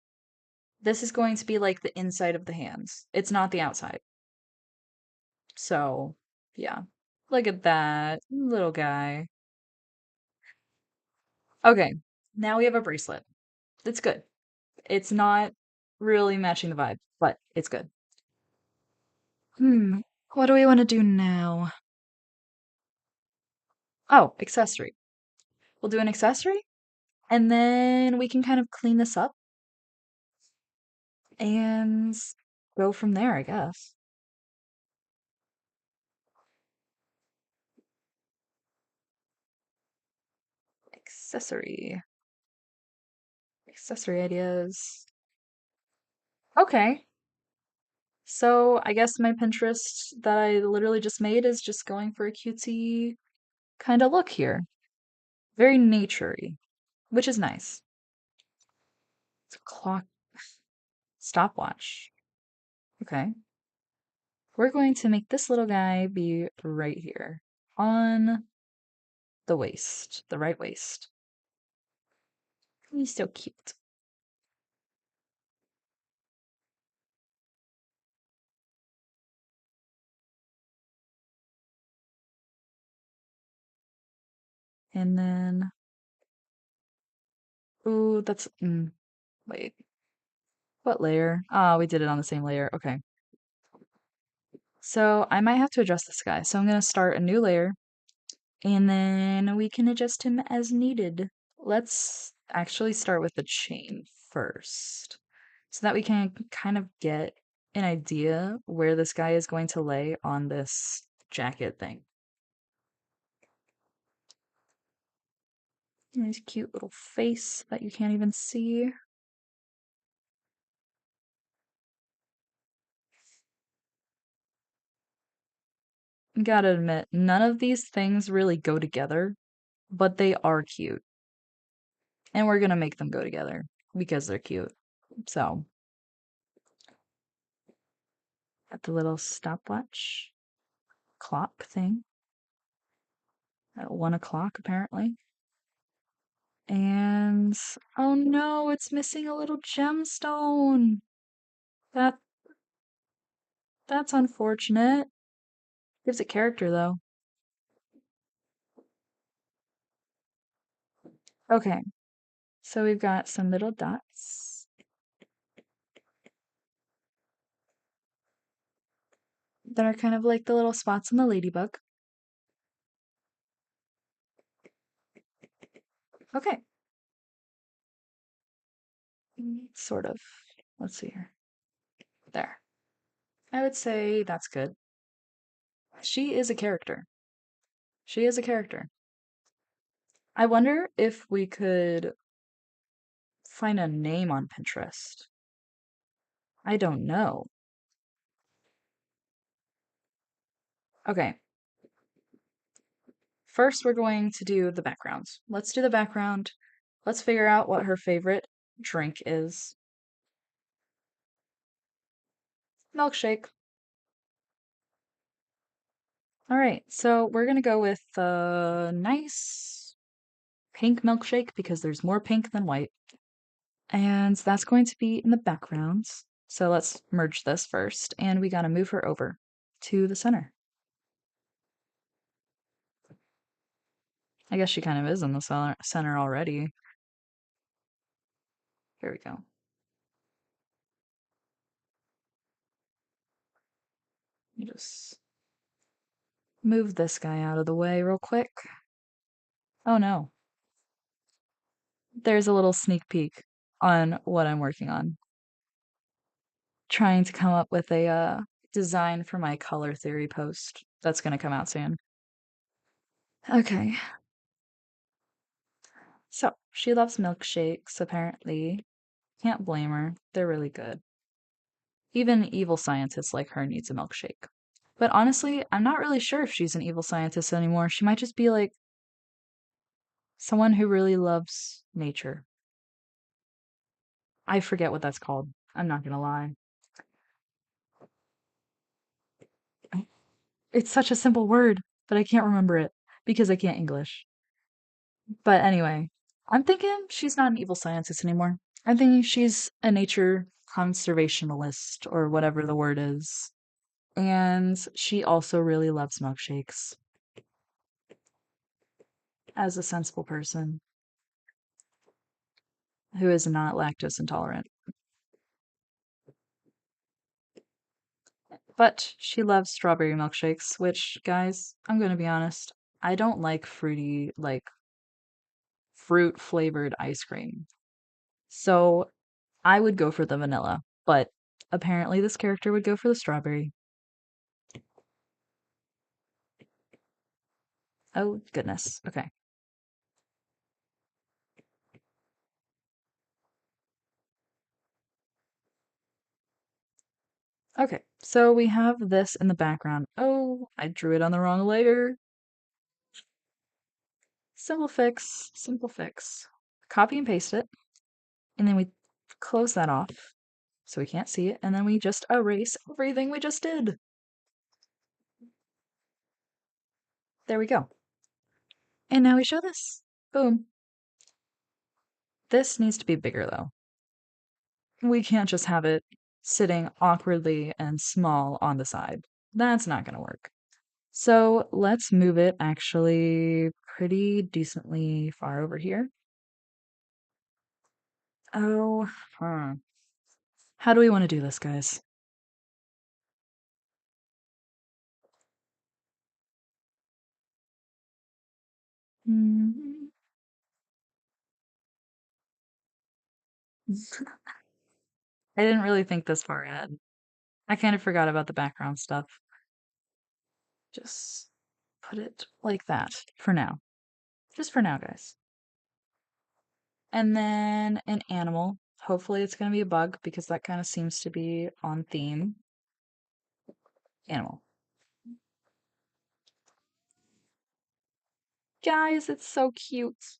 this is going to be like the inside of the hands. It's not the outside. So, yeah. Look at that little guy. Okay, now we have a bracelet. It's good. It's not really matching the vibe, but it's good. Hmm, what do we want to do now? Oh, accessory. We'll do an accessory and then we can kind of clean this up and go from there, I guess. Accessory. Accessory ideas. Okay. So I guess my Pinterest that I literally just made is just going for a cutesy kind of look here. Very naturey, which is nice. It's a clock stopwatch. Okay. We're going to make this little guy be right here on the waist, the right waist. He's so cute. And then, ooh, that's, wait, what layer? Ah, we did it on the same layer. Okay. So I might have to adjust this guy. So I'm going to start a new layer and then we can adjust him as needed. Let's actually start with the chain first so that we can kind of get an idea where this guy is going to lay on this jacket thing. Nice cute little face that you can't even see. Gotta admit, none of these things really go together, but they are cute. And we're gonna make them go together because they're cute. So, at the little stopwatch clock thing at 1 o'clock, apparently. And oh no, it's missing a little gemstone. That that's unfortunate. Gives it character though. Okay, so we've got some little dots that are kind of like the little spots on the ladybug. Okay, Sort of. Let's see here. There. I would say that's good. She is a character. She is a character. I wonder if we could find a name on Pinterest. I don't know. Okay, first we're going to do the background. Let's do the background. Let's figure out what her favorite drink is. Milkshake. All right, so we're gonna go with a nice pink milkshake because there's more pink than white. And that's going to be in the background. So let's merge this first, and we gotta move her over to the center. I guess she kind of is in the center already. Here we go. Let me just move this guy out of the way real quick. Oh no. There's a little sneak peek on what I'm working on. Trying to come up with a design for my color theory post that's going to come out soon. Okay. So, she loves milkshakes, apparently. Can't blame her. They're really good. Even evil scientists like her needs a milkshake. But honestly, I'm not really sure if she's an evil scientist anymore. She might just be like someone who really loves nature. I forget what that's called. I'm not gonna lie. It's such a simple word, but I can't remember it because I can't English. But anyway, I'm thinking she's not an evil scientist anymore. I'm thinking she's a nature conservationalist or whatever the word is. And she also really loves milkshakes as a sensible person who is not lactose intolerant. But she loves strawberry milkshakes, which, guys, I'm gonna be honest, I don't like fruity, like fruit flavored ice cream. So I would go for the vanilla, but apparently this character would go for the strawberry. Oh, goodness. Okay. Okay, so we have this in the background. Oh, I drew it on the wrong layer. Simple fix, simple fix. Copy and paste it, and then we close that off so we can't see it, and then we just erase everything we just did. There we go. And now we show this. Boom. This needs to be bigger though. We can't just have it sitting awkwardly and small on the side. That's not gonna work. So let's move it actually pretty decently far over here. Oh, how do we want to do this, guys? Mhm. I didn't really think this far ahead. I kind of forgot about the background stuff. Just put it like that for now. Just for now, guys. And then an animal. Hopefully it's going to be a bug because that kind of seems to be on theme. Animal. Guys, it's so cute.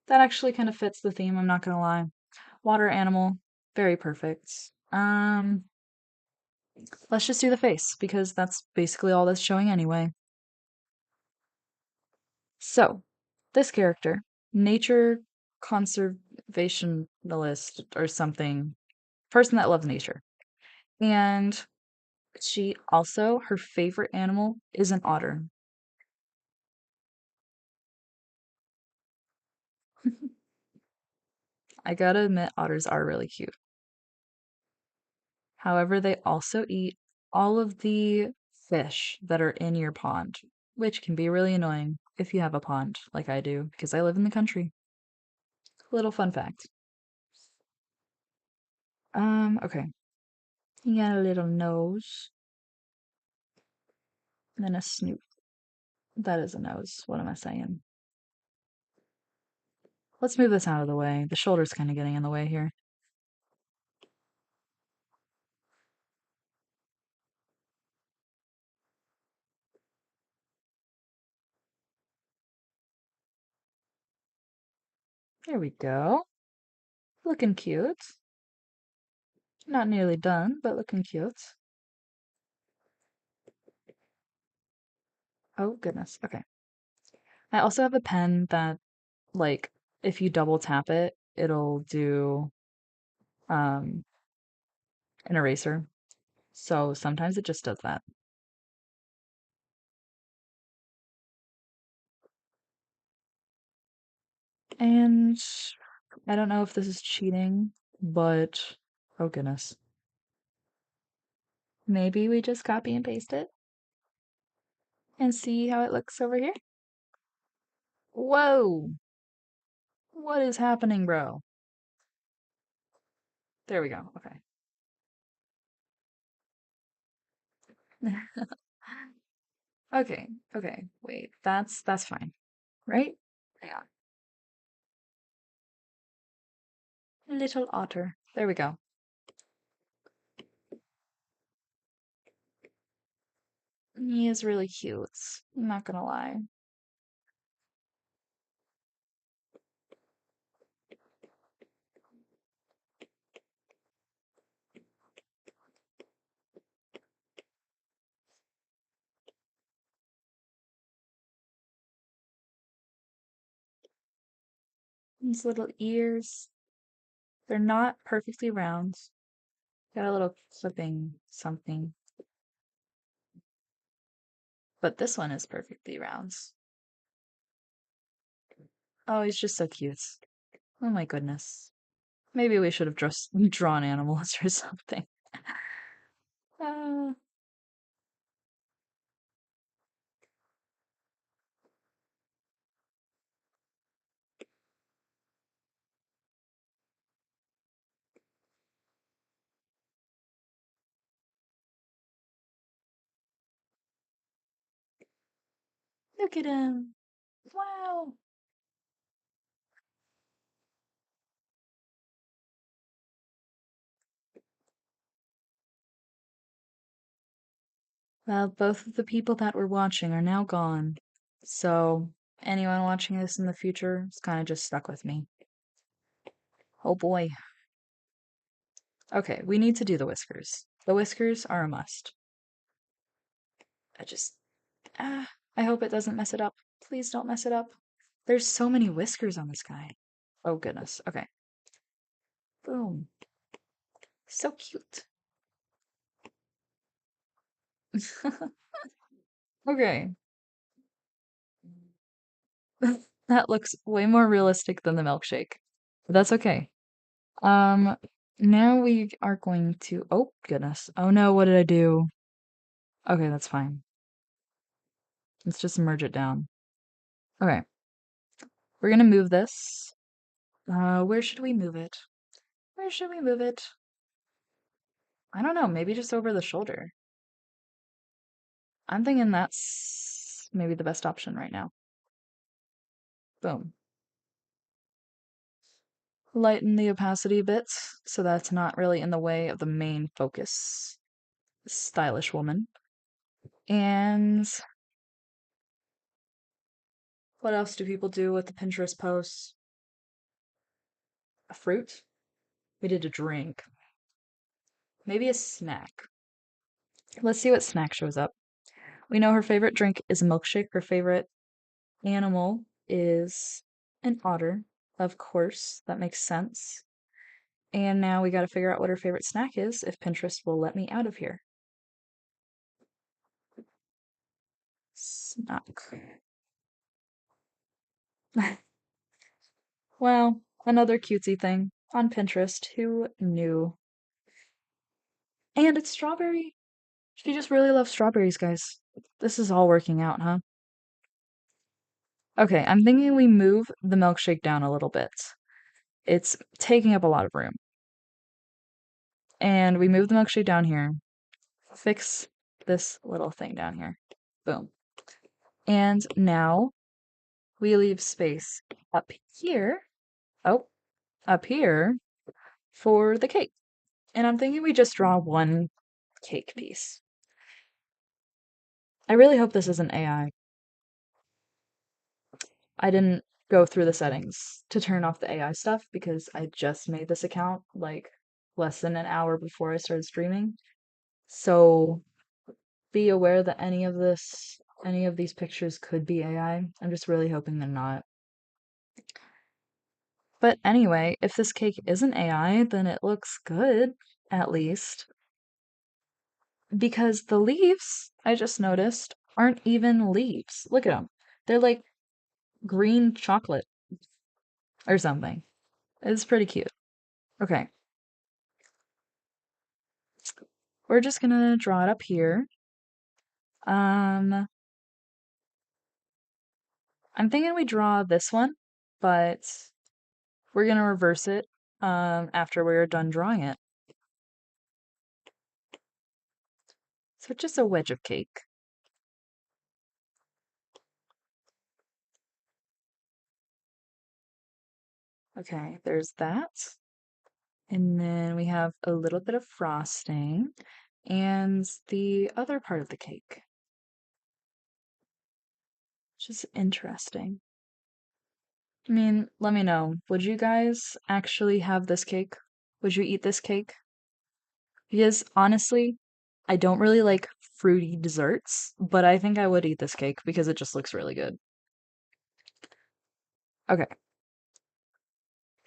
That actually kind of fits the theme, I'm not gonna lie. Water animal, very perfect. Let's just do the face because that's basically all that's showing anyway. So, this character, nature conservationalist or something, person that loves nature. And she also, her favorite animal is an otter. I gotta admit, otters are really cute. However, they also eat all of the fish that are in your pond, which can be really annoying if you have a pond like I do, because I live in the country. Little fun fact. Okay. You got a little nose, and then a snoot. That is a nose. What am I saying? Let's move this out of the way. The shoulder's kind of getting in the way here. There we go. Looking cute. Not nearly done, but looking cute. Oh, goodness. Okay. I also have a pen that, like, if you double tap it, it'll do um an eraser. So sometimes it just does that. And I don't know if this is cheating, but oh goodness. Maybe we just copy and paste it and see how it looks over here. Whoa! What is happening, bro? There we go. Okay. Okay. Okay. Wait. That's fine. Right? Yeah. Little otter. There we go. He is really cute. I'm not gonna lie. His little ears. They're not perfectly round. Got a little clipping something. But this one is perfectly round. Oh, he's just so cute. Oh my goodness. Maybe we should have just drawn animals or something. Uh, look at him. Wow. Well, both of the people that were watching are now gone. So, anyone watching this in the future is kind of just stuck with me. Oh boy. Okay, we need to do the whiskers. The whiskers are a must. I just, I hope it doesn't mess it up. Please don't mess it up. There's so many whiskers on this guy. Oh goodness. Okay. Boom. So cute. Okay. That looks way more realistic than the milkshake. But that's okay. Um, now we are going to, oh goodness. Oh no, what did I do? Okay, that's fine. Let's just merge it down. Okay. We're gonna move this. Where should we move it? Where should we move it? I don't know, maybe just over the shoulder. I'm thinking that's maybe the best option right now. Boom. Lighten the opacity a bit so that's not really in the way of the main focus. Stylish woman. And what else do people do with the Pinterest posts? A fruit? We did a drink. Maybe a snack. Let's see what snack shows up. We know her favorite drink is a milkshake. Her favorite animal is an otter. Of course, that makes sense. And now we gotta figure out what her favorite snack is if Pinterest will let me out of here. Snack. Well, another cutesy thing on Pinterest. Who knew? And it's strawberry. She just really loves strawberries, guys. This is all working out, huh? Okay, I'm thinking we move the milkshake down a little bit. It's taking up a lot of room. And we move the milkshake down here. Fix this little thing down here. Boom. And now we leave space up here. Oh, up here for the cake. And I'm thinking we just draw one cake piece. I really hope this isn't AI. I didn't go through the settings to turn off the AI stuff because I just made this account like less than an hour before I started streaming. So be aware that any of these pictures could be AI. I'm just really hoping they're not. But anyway, if this cake isn't AI, then it looks good, at least. Because the leaves, I just noticed, aren't even leaves. Look at them. They're like green chocolate or something. It's pretty cute. Okay, we're just gonna draw it up here. Um, I'm thinking we draw this one, but we're gonna reverse it after we're done drawing it. So just a wedge of cake. Okay, there's that. And then we have a little bit of frosting and the other part of the cake, which is interesting. I mean, let me know. Would you guys actually have this cake? Would you eat this cake? Because honestly, I don't really like fruity desserts, but I think I would eat this cake because it just looks really good. Okay,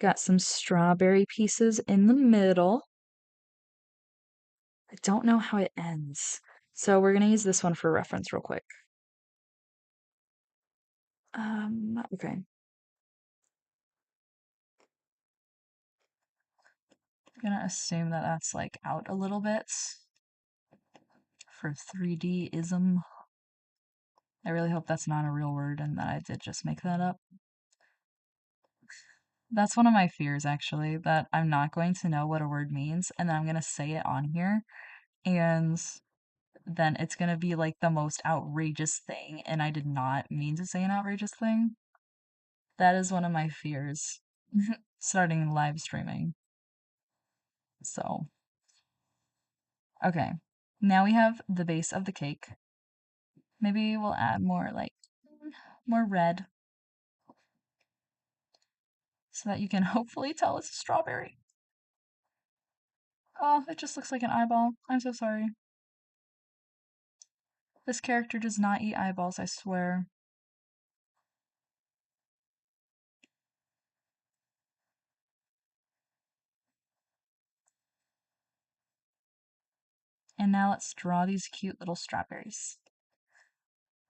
got some strawberry pieces in the middle. I don't know how it ends. So we're gonna use this one for reference real quick. Okay. I'm gonna assume that that's like out a little bit for 3D-ism. I really hope that's not a real word and that I did just make that up. That's one of my fears, actually, that I'm not going to know what a word means and then I'm gonna say it on here and then it's gonna be like the most outrageous thing and I did not mean to say an outrageous thing. That is one of my fears starting live streaming. So, okay. Now we have the base of the cake. Maybe we'll add more like more red so that you can hopefully tell it's a strawberry. Oh, it just looks like an eyeball. I'm so sorry. This character does not eat eyeballs, I swear. And now let's draw these cute little strawberries.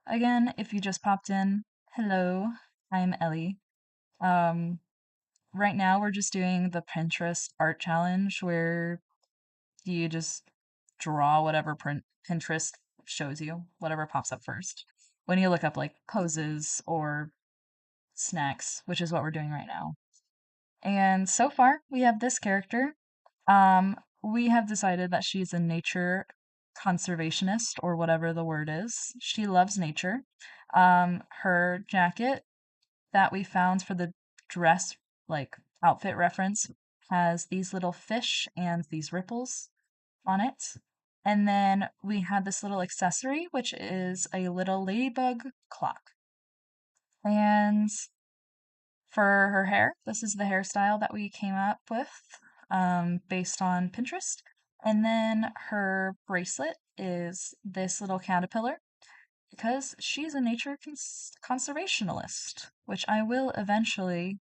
Again, if you just popped in, hello, I'm Ellie. Um, right now we're just doing the Pinterest art challenge where you just draw whatever Pinterest shows you, whatever pops up first. When you look up like poses or snacks, which is what we're doing right now. And so far, we have this character. We have decided that she's a nature conservationist or whatever the word is. She loves nature. Her jacket that we found for the dress, like outfit reference, has these little fish and these ripples on it. And then we had this little accessory, which is a little ladybug clock. And for her hair, this is the hairstyle that we came up with based on Pinterest. And then her bracelet is this little caterpillar because she's a nature conservationist, which I will eventually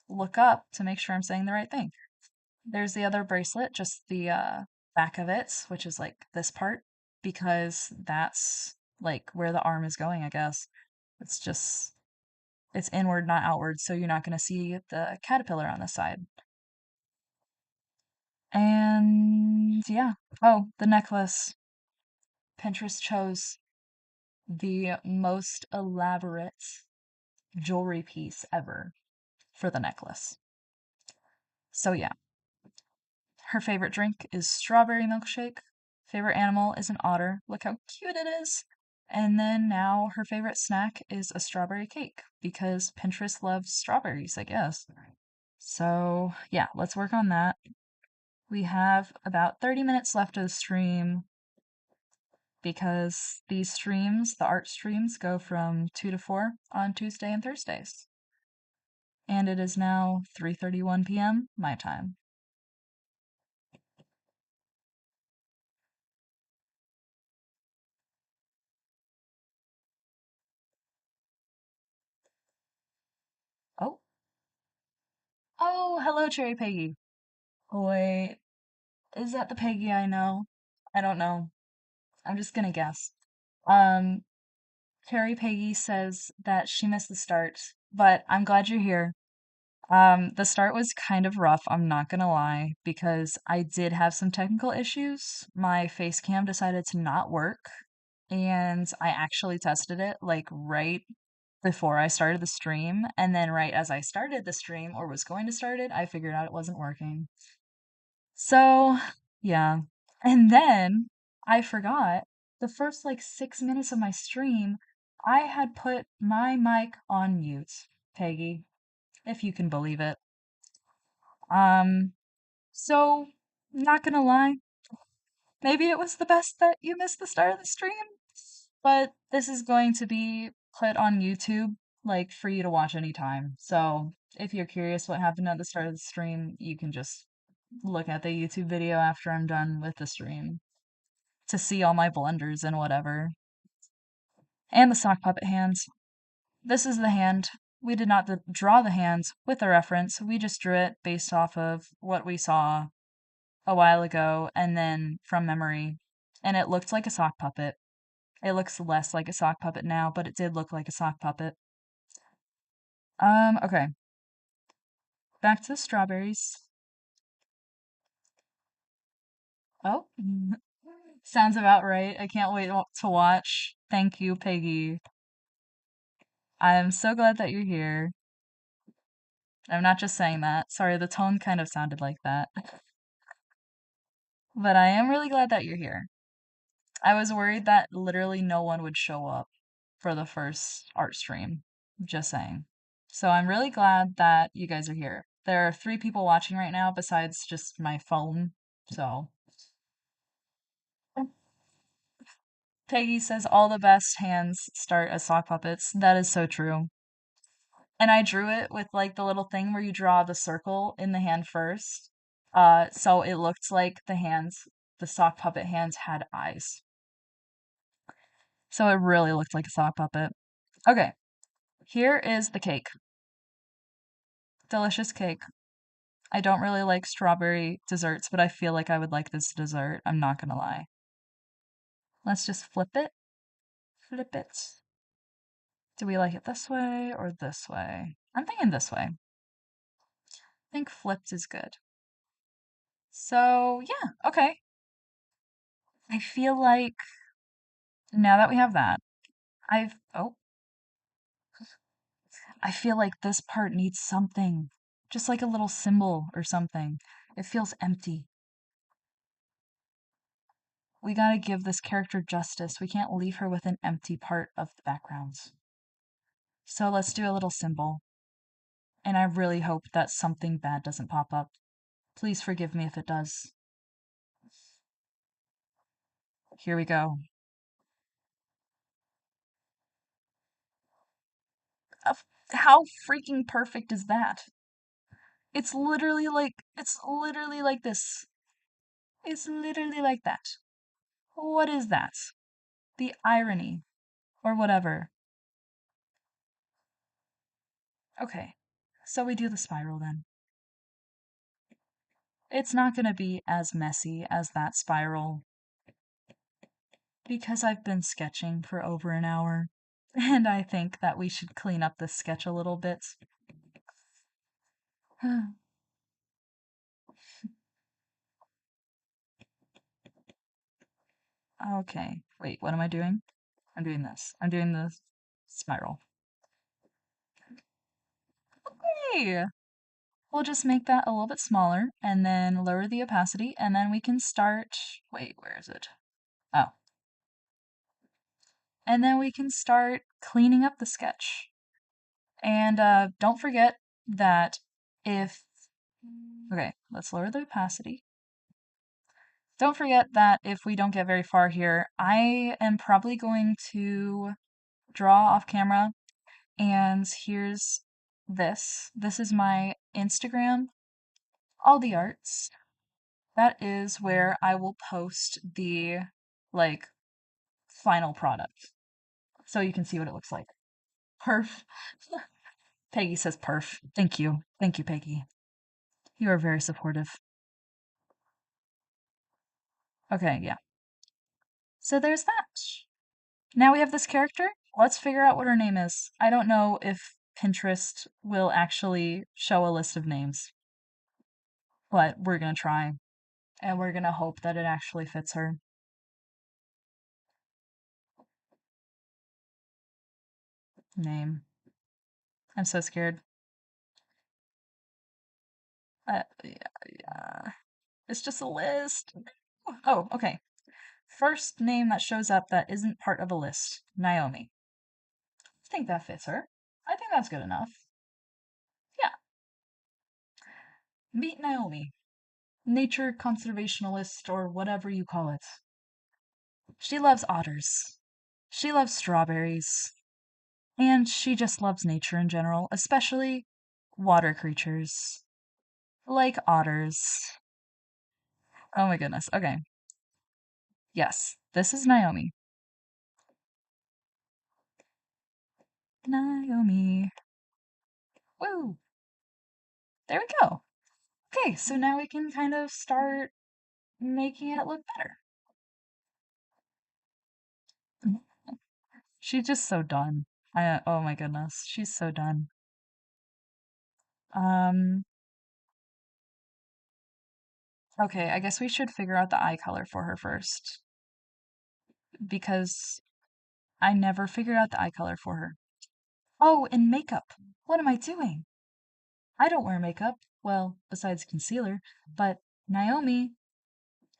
look up to make sure I'm saying the right thing. There's the other bracelet, just the back of it, which is like this part, because that's like where the arm is going, I guess. It's just it's inward, not outward, so you're not going to see the caterpillar on the side. And yeah. Oh, the necklace. Pinterest chose the most elaborate jewelry piece ever for the necklace. So yeah, Her favorite drink is strawberry milkshake. Favorite animal is an otter. Look how cute it is. And then now her favorite snack is a strawberry cake because Pinterest loves strawberries, I guess. So, yeah, let's work on that. We have about 30 minutes left of the stream because these streams, the art streams, go from 2 to 4 on Tuesday and Thursdays. And it is now 3:31 p.m. my time. Oh, oh, hello, Cherry Peggy. Wait, is that the Peggy I know? I don't know. I'm just gonna guess. Um, Cherry Peggy says that she missed the start, but I'm glad you're here. The start was kind of rough, I'm not gonna lie, because I did have some technical issues. My face cam decided to not work, and I actually tested it like right before I started the stream, and then right as I started the stream or was going to start it, I figured out it wasn't working. So, yeah. And then I forgot the first like 6 minutes of my stream, I had put my mic on mute, Peggy, if you can believe it. Um, so not gonna lie, maybe it was the best that you missed the start of the stream, but this is going to be put on YouTube, like for you to watch anytime. So if you're curious what happened at the start of the stream, you can just look at the YouTube video after I'm done with the stream to see all my blunders and whatever. And the sock puppet hands. This is the hand. We did not draw the hands with a reference. We just drew it based off of what we saw a while ago and then from memory. And it looked like a sock puppet. It looks less like a sock puppet now, but it did look like a sock puppet. Okay. Back to the strawberries. Oh, sounds about right. I can't wait to watch. Thank you, Peggy. I'm so glad that you're here. I'm not just saying that. Sorry, the tone kind of sounded like that. But I am really glad that you're here. I was worried that literally no one would show up for the first art stream. Just saying. So I'm really glad that you guys are here. There are 3 people watching right now besides just my phone. So Peggy says all the best hands start as sock puppets. That is so true. And I drew it with like the little thing where you draw the circle in the hand first. So it looked like the sock puppet hands had eyes. So it really looked like a sock puppet. Okay, here is the cake. Delicious cake. I don't really like strawberry desserts, but I feel like I would like this dessert. I'm not gonna lie. Let's just flip it. Flip it. Do we like it this way or this way? I'm thinking this way. I think flipped is good. So, yeah, okay. I feel like now that we have that, I feel like this part needs something. Just like a little symbol or something. It feels empty. We gotta give this character justice. We can't leave her with an empty part of the background. So let's do a little symbol. And I really hope that something bad doesn't pop up. Please forgive me if it does. Here we go. How freaking perfect is that? It's literally like this. It's literally like that. What is that? The irony, or whatever. Okay, so we do the spiral then. It's not gonna be as messy as that spiral because I've been sketching for over an hour, and I think that we should clean up this sketch a little bit. Okay, wait, what am I doing? I'm doing this. I'm doing the spiral. Hey! We'll just make that a little bit smaller and then lower the opacity, and then we can start. Wait, where is it? Oh, and then we can start cleaning up the sketch. And don't forget that if. Okay, let's lower the opacity. Don't forget that if we don't get very far here, I am probably going to draw off camera. And here's this. This is my Instagram, all the arts. That is where I will post the like final product. So you can see what it looks like. Perf. Peggy says perf. Thank you. Thank you, Peggy. You are very supportive. Okay, yeah. So there's that. Now we have this character. Let's figure out what her name is. I don't know if Pinterest will actually show a list of names, but we're gonna try. And we're gonna hope that it actually fits her. Name. I'm so scared. Yeah. It's just a list. Oh, okay. First name that shows up that isn't part of a list. Naomi. I think that fits her. I think that's good enough. Yeah. Meet Naomi. Nature conservationalist or whatever you call it. She loves otters. She loves strawberries. And she just loves nature in general, especially water creatures. Like otters. Oh my goodness. Okay. Yes, this is Naomi. Naomi. Woo! There we go. Okay, so now we can kind of start making it look better. She's just so done. Oh my goodness, she's so done. Um, okay, I guess we should figure out the eye color for her first because I never figured out the eye color for her. Oh, and makeup. What am I doing? I don't wear makeup. Well, besides concealer, but Naomi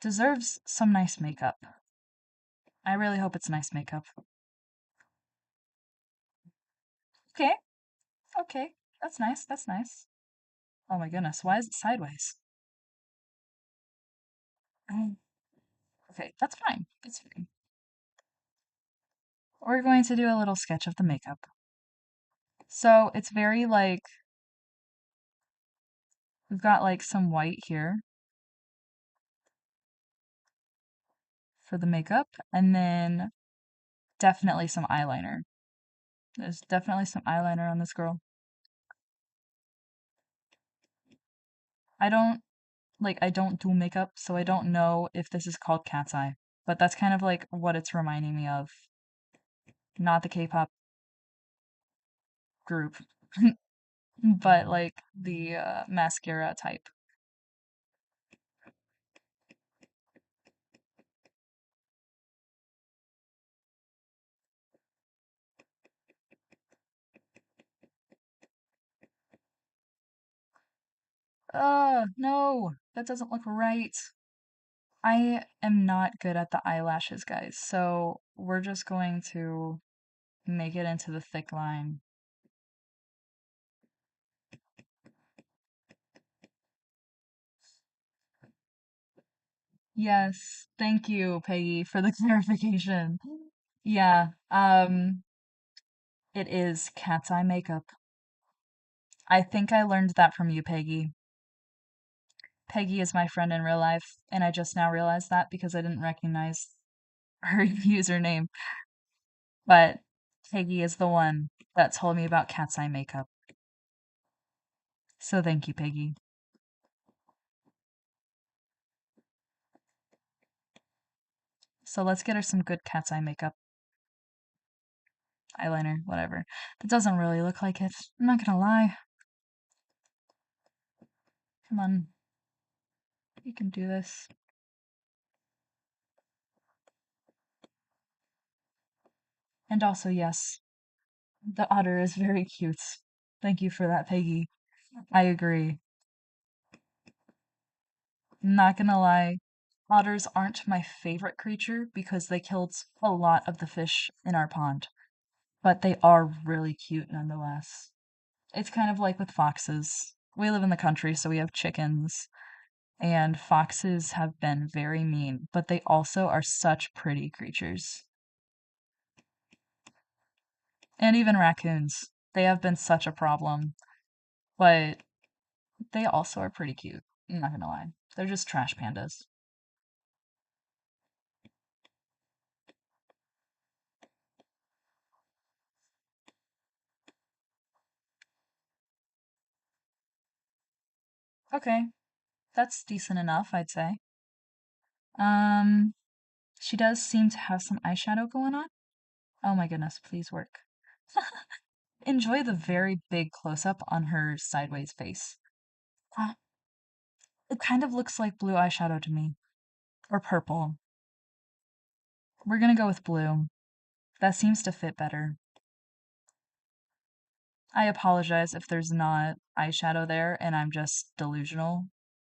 deserves some nice makeup. I really hope it's nice makeup. Okay, okay. That's nice. That's nice. Oh my goodness, why is it sideways? Mm, okay, that's fine. It's fine. We're going to do a little sketch of the makeup. So it's very like, we've got like some white here for the makeup, and then definitely some eyeliner. There's definitely some eyeliner on this girl. I don't do makeup, so I don't know if this is called cat's eye, but that's kind of like what it's reminding me of. Not the K-pop group, but like the mascara type. No, that doesn't look right. I am not good at the eyelashes, guys, so we're just going to make it into the thick line. Yes, thank you, Peggy, for the clarification. Yeah, it is cat's eye makeup. I think I learned that from you, Peggy. Peggy is my friend in real life, and I just now realized that because I didn't recognize her username. But Peggy is the one that told me about cat's eye makeup. So thank you, Peggy. So let's get her some good cat's eye makeup. Eyeliner, whatever. That doesn't really look like it. I'm not gonna lie. Come on. You can do this. And also, yes, the otter is very cute. Thank you for that, Peggy. I agree. Not gonna lie, otters aren't my favorite creature because they killed a lot of the fish in our pond, but they are really cute nonetheless. It's kind of like with foxes. We live in the country, so we have chickens, and foxes have been very mean, but they also are such pretty creatures. And even raccoons. They have been such a problem, but they also are pretty cute. I'm not gonna lie. They're just trash pandas. Okay, that's decent enough, I'd say. Um, she does seem to have some eyeshadow going on. Oh my goodness, please work. Enjoy the very big close-up on her sideways face. Uh, it kind of looks like blue eyeshadow to me. Or purple. We're gonna go with blue. That seems to fit better. I apologize if there's not eyeshadow there and I'm just delusional,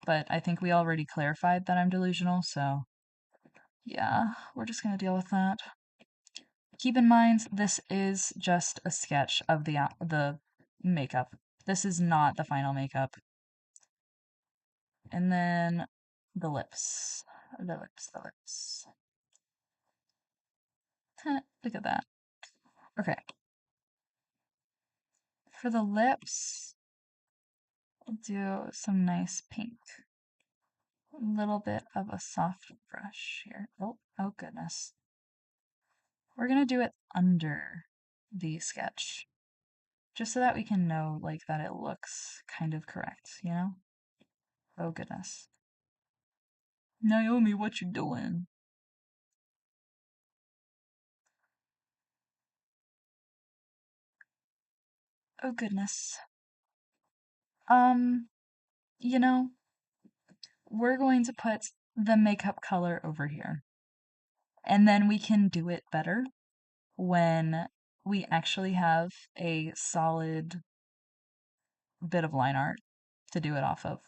but I think we already clarified that I'm delusional, so yeah, we're just gonna deal with that. Keep in mind, this is just a sketch of the makeup. This is not the final makeup. And then the lips. The lips, the lips. Look at that. Okay. For the lips, we'll do some nice pink. A little bit of a soft brush here. Oh, oh goodness. We're gonna do it under the sketch, just so that we can know, like, that it looks kind of correct, you know? Oh goodness. Naomi, what you doing? Oh goodness. Um, you know, we're going to put the makeup color over here, and then we can do it better when we actually have a solid bit of line art to do it off of.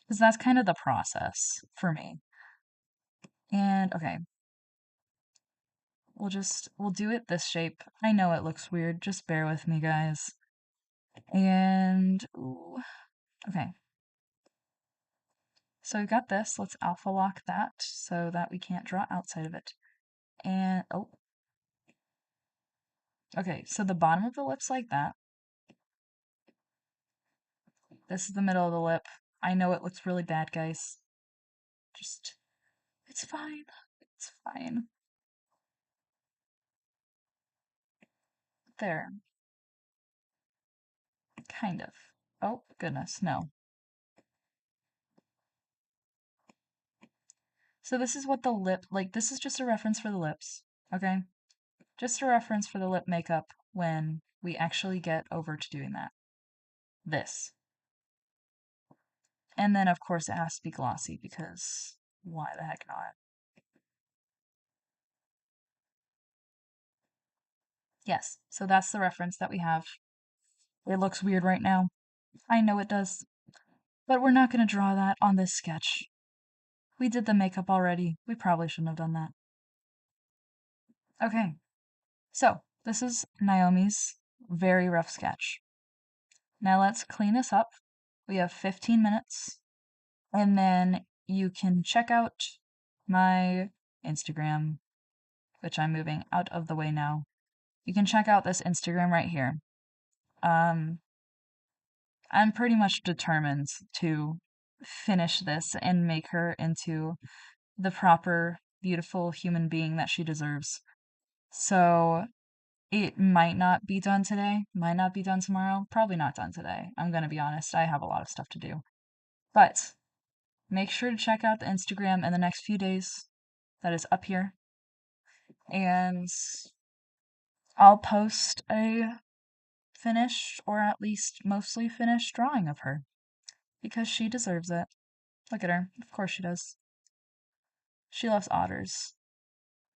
Because that's kind of the process for me. And okay, we'll do it this shape. I know it looks weird, just bear with me, guys. And ooh, okay. So we got this. Let's alpha lock that so that we can't draw outside of it. And oh, okay, so the bottom of the lip's like that. This is the middle of the lip. I know it looks really bad, guys. Just, it's fine. It's fine. There, kind of. Oh, goodness, no. So this is what the lip, like, this is just a reference for the lips, okay? Just a reference for the lip makeup when we actually get over to doing that. This. And then, of course, it has to be glossy because why the heck not? Yes, so that's the reference that we have. It looks weird right now. I know it does. But we're not going to draw that on this sketch. We did the makeup already. We probably shouldn't have done that. Okay, so this is Naomi's very rough sketch. Now let's clean this up. We have 15 minutes, and then you can check out my Instagram, which I'm moving out of the way now. You can check out this Instagram right here. Um, I'm pretty much determined to finish this and make her into the proper, beautiful human being that she deserves. So it might not be done today, might not be done tomorrow, probably not done today. I'm going to be honest, I have a lot of stuff to do. But make sure to check out the Instagram in the next few days. That is up here. And I'll post a finished, or at least mostly finished, drawing of her. Because she deserves it. Look at her. Of course she does. She loves otters.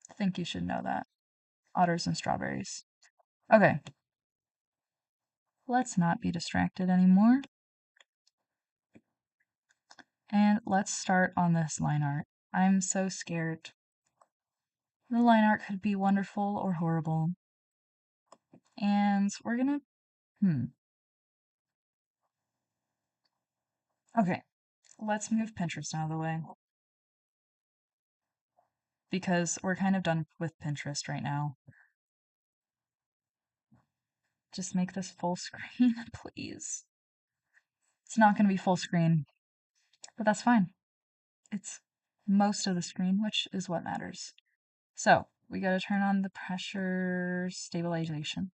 I think you should know that. Otters and strawberries. Okay, let's not be distracted anymore. And let's start on this line art. I'm so scared. The line art could be wonderful or horrible. And we're gonna, hmm. Okay, let's move Pinterest out of the way because we're kind of done with Pinterest right now. Just make this full screen, please. It's not gonna be full screen, but that's fine. It's most of the screen, which is what matters. So we gotta turn on the pressure stabilization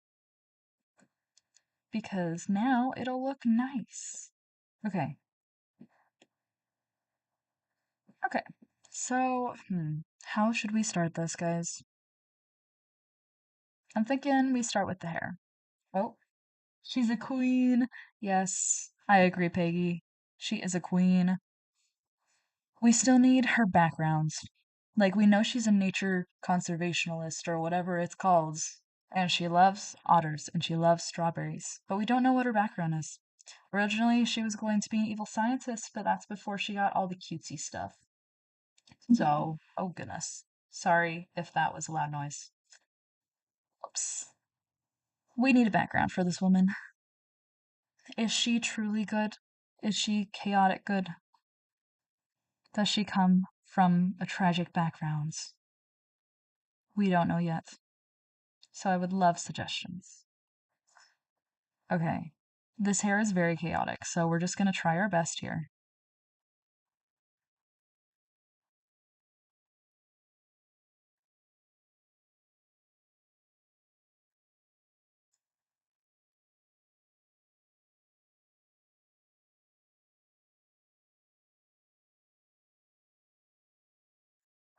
because now it'll look nice. Okay. Okay. So, how should we start this, guys? I'm thinking we start with the hair. Oh, she's a queen. Yes, I agree, Peggy. She is a queen. We still need her backgrounds. Like, we know she's a nature conservationalist or whatever it's called, and she loves otters and she loves strawberries, but we don't know what her background is. Originally, she was going to be an evil scientist, but that's before she got all the cutesy stuff. So, oh goodness. Sorry if that was a loud noise. Oops. We need a background for this woman. Is she truly good? Is she chaotic good? Does she come from a tragic background? We don't know yet. So I would love suggestions. Okay. This hair is very chaotic, so we're just gonna try our best here.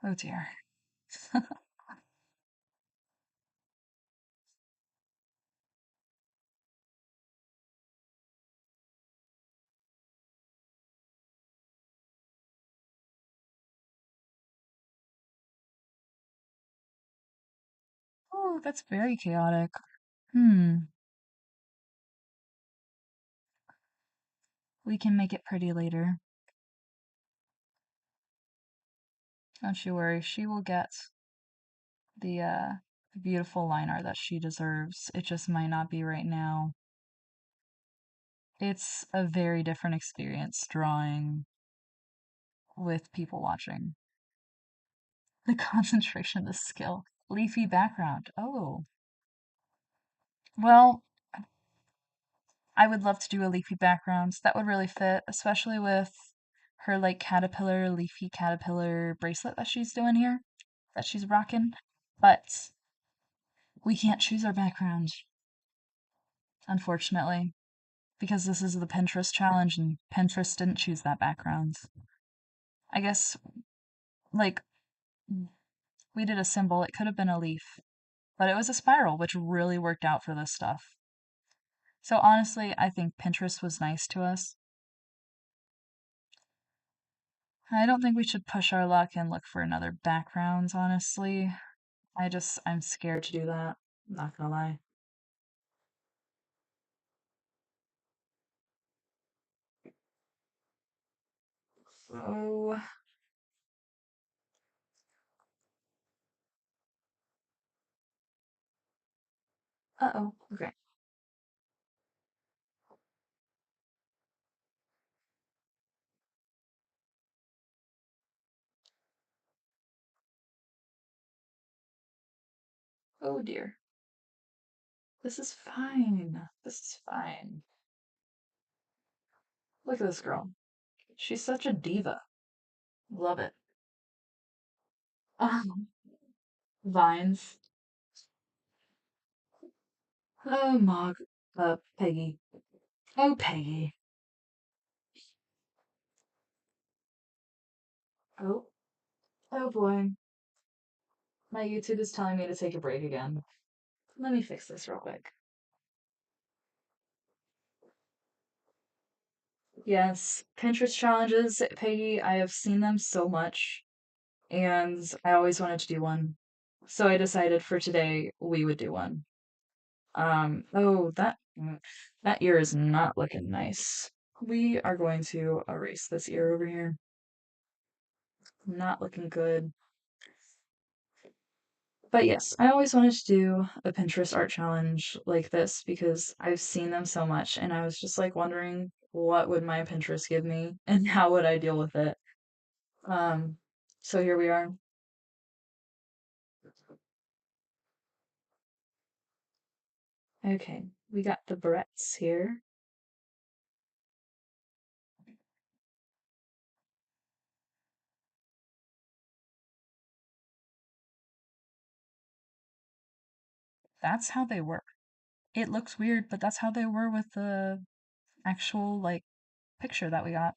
Oh dear. Oh, that's very chaotic. Hmm. We can make it pretty later. Don't you worry, she will get the beautiful line art that she deserves. It just might not be right now. It's a very different experience drawing with people watching. The concentration, the skill. Leafy background. Oh. Well, I would love to do a leafy background. That would really fit, especially with her like caterpillar, leafy caterpillar bracelet that she's doing here, that she's rocking. But we can't choose our background, unfortunately, because this is the Pinterest challenge and Pinterest didn't choose that background. I guess, like, we did a symbol, it could have been a leaf, but it was a spiral, which really worked out for this stuff. So honestly, I think Pinterest was nice to us. I don't think we should push our luck and look for another backgrounds, honestly. I'm scared to do that. I'm not gonna lie. Oh, uh-oh. Okay. Oh dear. This is fine. This is fine. Look at this girl. She's such a diva. Love it. Vines. Oh, Mog. Peggy. Oh, Peggy. Oh, oh boy. My YouTube is telling me to take a break again. Let me fix this real quick. Yes, Pinterest challenges, Peggy, I have seen them so much, and I always wanted to do one. So I decided for today we would do one. Oh, that ear is not looking nice. We are going to erase this ear over here. Not looking good. But yes, I always wanted to do a Pinterest art challenge like this because I've seen them so much and I was just like wondering what would my Pinterest give me and how would I deal with it. Um, so here we are. Okay, we got the barrettes here. That's how they were. It looks weird, but that's how they were with the actual like picture that we got.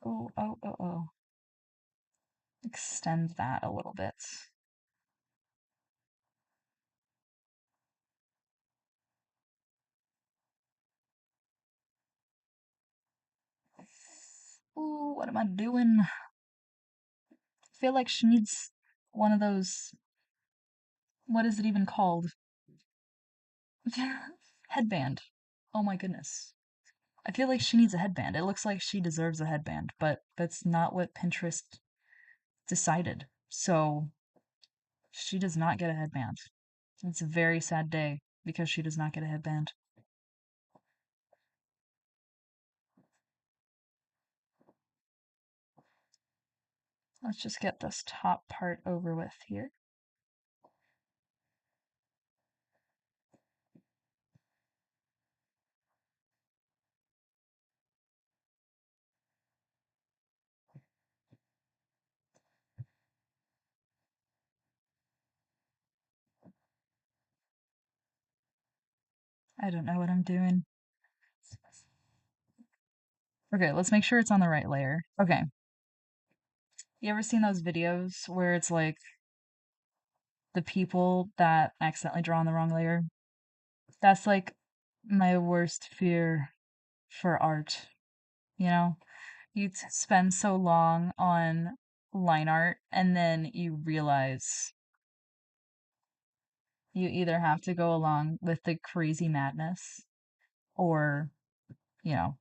Oh, oh, oh, oh. Extend that a little bit. Ooh, what am I doing? I feel like she needs one of those, what is it even called? Headband. Oh my goodness. I feel like she needs a headband. It looks like she deserves a headband, but that's not what Pinterest decided. So she does not get a headband. It's a very sad day because she does not get a headband. Let's just get this top part over with here. I don't know what I'm doing. Okay, let's make sure it's on the right layer. Okay. You ever seen those videos where it's like the people that accidentally draw on the wrong layer? That's like my worst fear for art, you know? You spend so long on line art and then you realize you either have to go along with the crazy madness or, you know,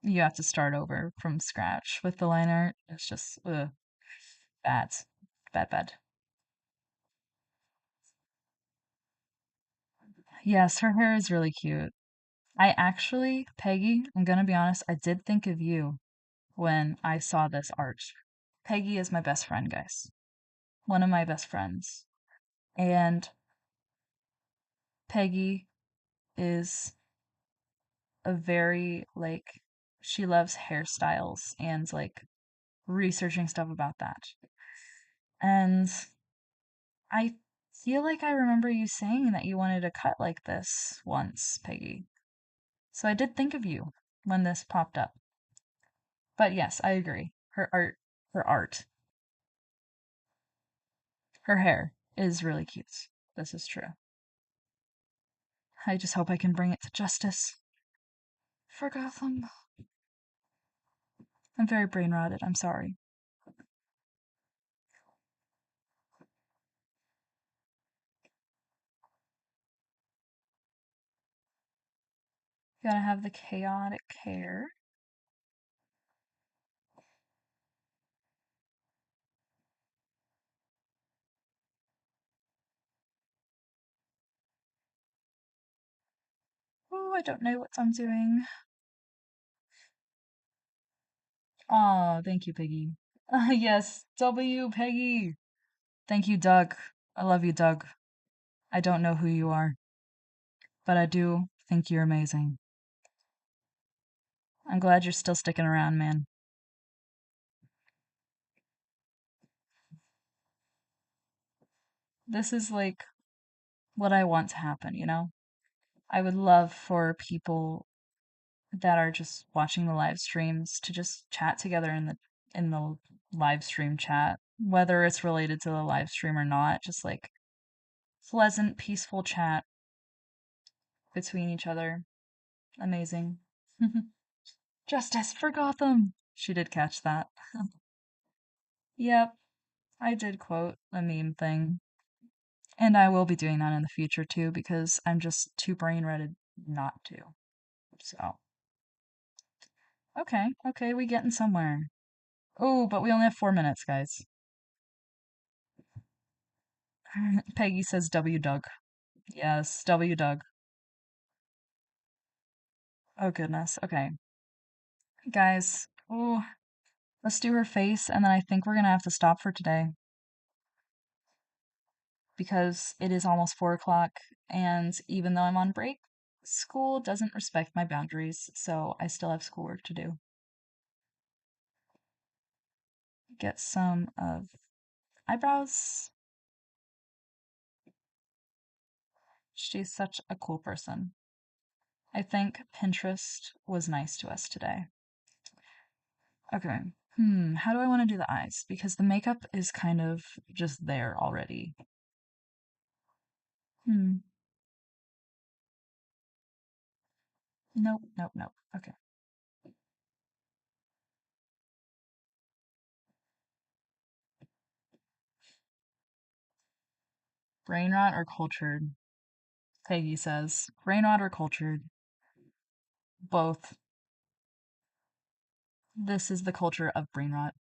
you have to start over from scratch with the line art. It's just bad. Bad, bad. Yes, her hair is really cute. I actually, Peggy, I'm gonna be honest, I did think of you when I saw this art. Peggy is my best friend, guys. One of my best friends. And Peggy is a very, like, she loves hairstyles and, like, researching stuff about that. And I feel like I remember you saying that you wanted a cut like this once, Peggy. So I did think of you when this popped up. But yes, I agree. Her art, her hair is really cute. This is true. I just hope I can bring it to justice for Gotham. I'm very brain rotted. I'm sorry. Gotta have the chaotic hair. Oh, I don't know what I'm doing. Oh, thank you, Peggy. Yes, W, Peggy. Thank you, Doug. I love you, Doug. I don't know who you are, but I do think you're amazing. I'm glad you're still sticking around, man. This is like what I want to happen, you know? I would love for people that are just watching the live streams to just chat together in the live stream chat, whether it's related to the live stream or not, just like pleasant, peaceful chat between each other. Amazing. Justice for Gotham. She did catch that. Yep, I did quote a meme thing. And I will be doing that in the future too because I'm just too brain ready not to. So, okay, okay, we getting somewhere. Oh, but we only have 4 minutes, guys. Peggy says W Doug. Yes, W Doug. Oh goodness. Okay. Guys, oh, let's do her face and then I think we're gonna have to stop for today because it is almost 4 o'clock and even though I'm on break, school doesn't respect my boundaries, so I still have schoolwork to do. Get some of eyebrows. She's such a cool person. I think Pinterest was nice to us today. Okay. How do I want to do the eyes? Because the makeup is kind of just there already. Hmm. Nope, nope, nope. Okay. Brain rot or cultured? Peggy says. Brain rot or cultured? Both. This is the culture of brain rot.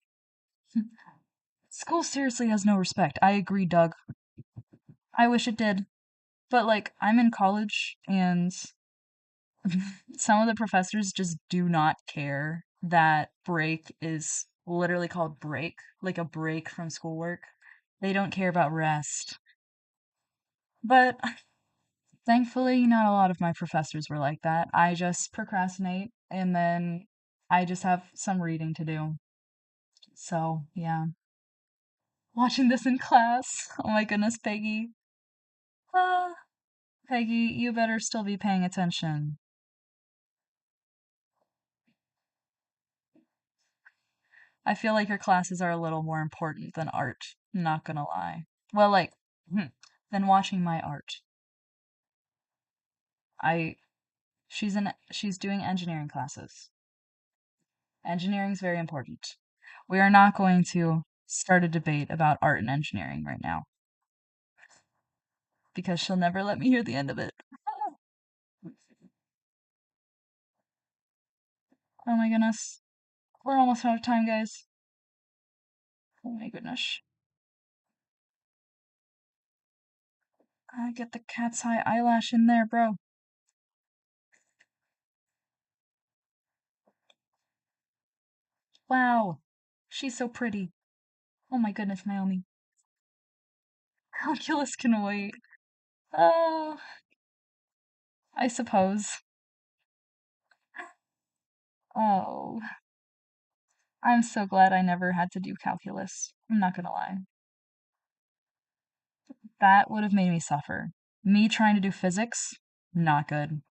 School seriously has no respect. I agree, Doug. I wish it did. But, like, I'm in college and some of the professors just do not care that break is literally called break, like a break from schoolwork. They don't care about rest. But thankfully, not a lot of my professors were like that. I just procrastinate and then I just have some reading to do. So, yeah. Watching this in class. Oh my goodness, Peggy. Ah, Peggy, you better still be paying attention. I feel like your classes are a little more important than art, not gonna lie. Well, like, than watching my art. I she's doing engineering classes. Engineering is very important. We are not going to start a debate about art and engineering right now because she'll never let me hear the end of it. Oh my goodness. We're almost out of time, guys. Oh my goodness. Get the cat's eye eyelash in there, bro. Wow. She's so pretty. Oh my goodness, Naomi. Calculus can wait. Oh, I suppose. Oh, I'm so glad I never had to do calculus. I'm not gonna lie. That would have made me suffer. Me trying to do physics, not good.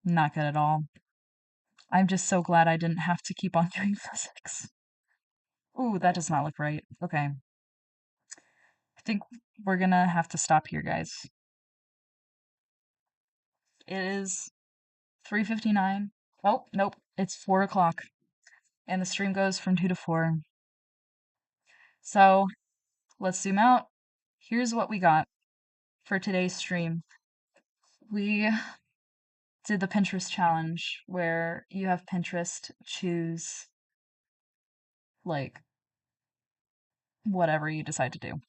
Not good at all. I'm just so glad I didn't have to keep on doing physics. Ooh, that does not look right. Okay. I think we're gonna have to stop here, guys. It is 3:59. Oh, nope. It's 4 o'clock. And the stream goes from 2 to 4. So let's zoom out. Here's what we got for today's stream. We did the Pinterest challenge where you have Pinterest choose like whatever you decide to do.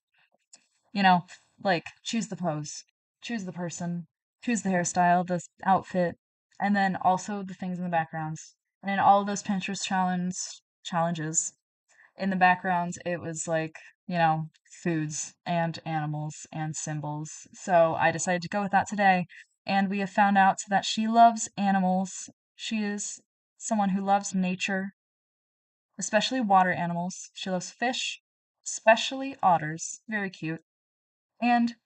You know, like choose the pose, choose the person, choose the hairstyle, the outfit, and then also the things in the backgrounds. And in all of those Pinterest challenges, in the background it was like, foods and animals and symbols. So I decided to go with that today, and we have found out that she loves animals. She is someone who loves nature, especially water animals. She loves fish, especially otters, very cute, and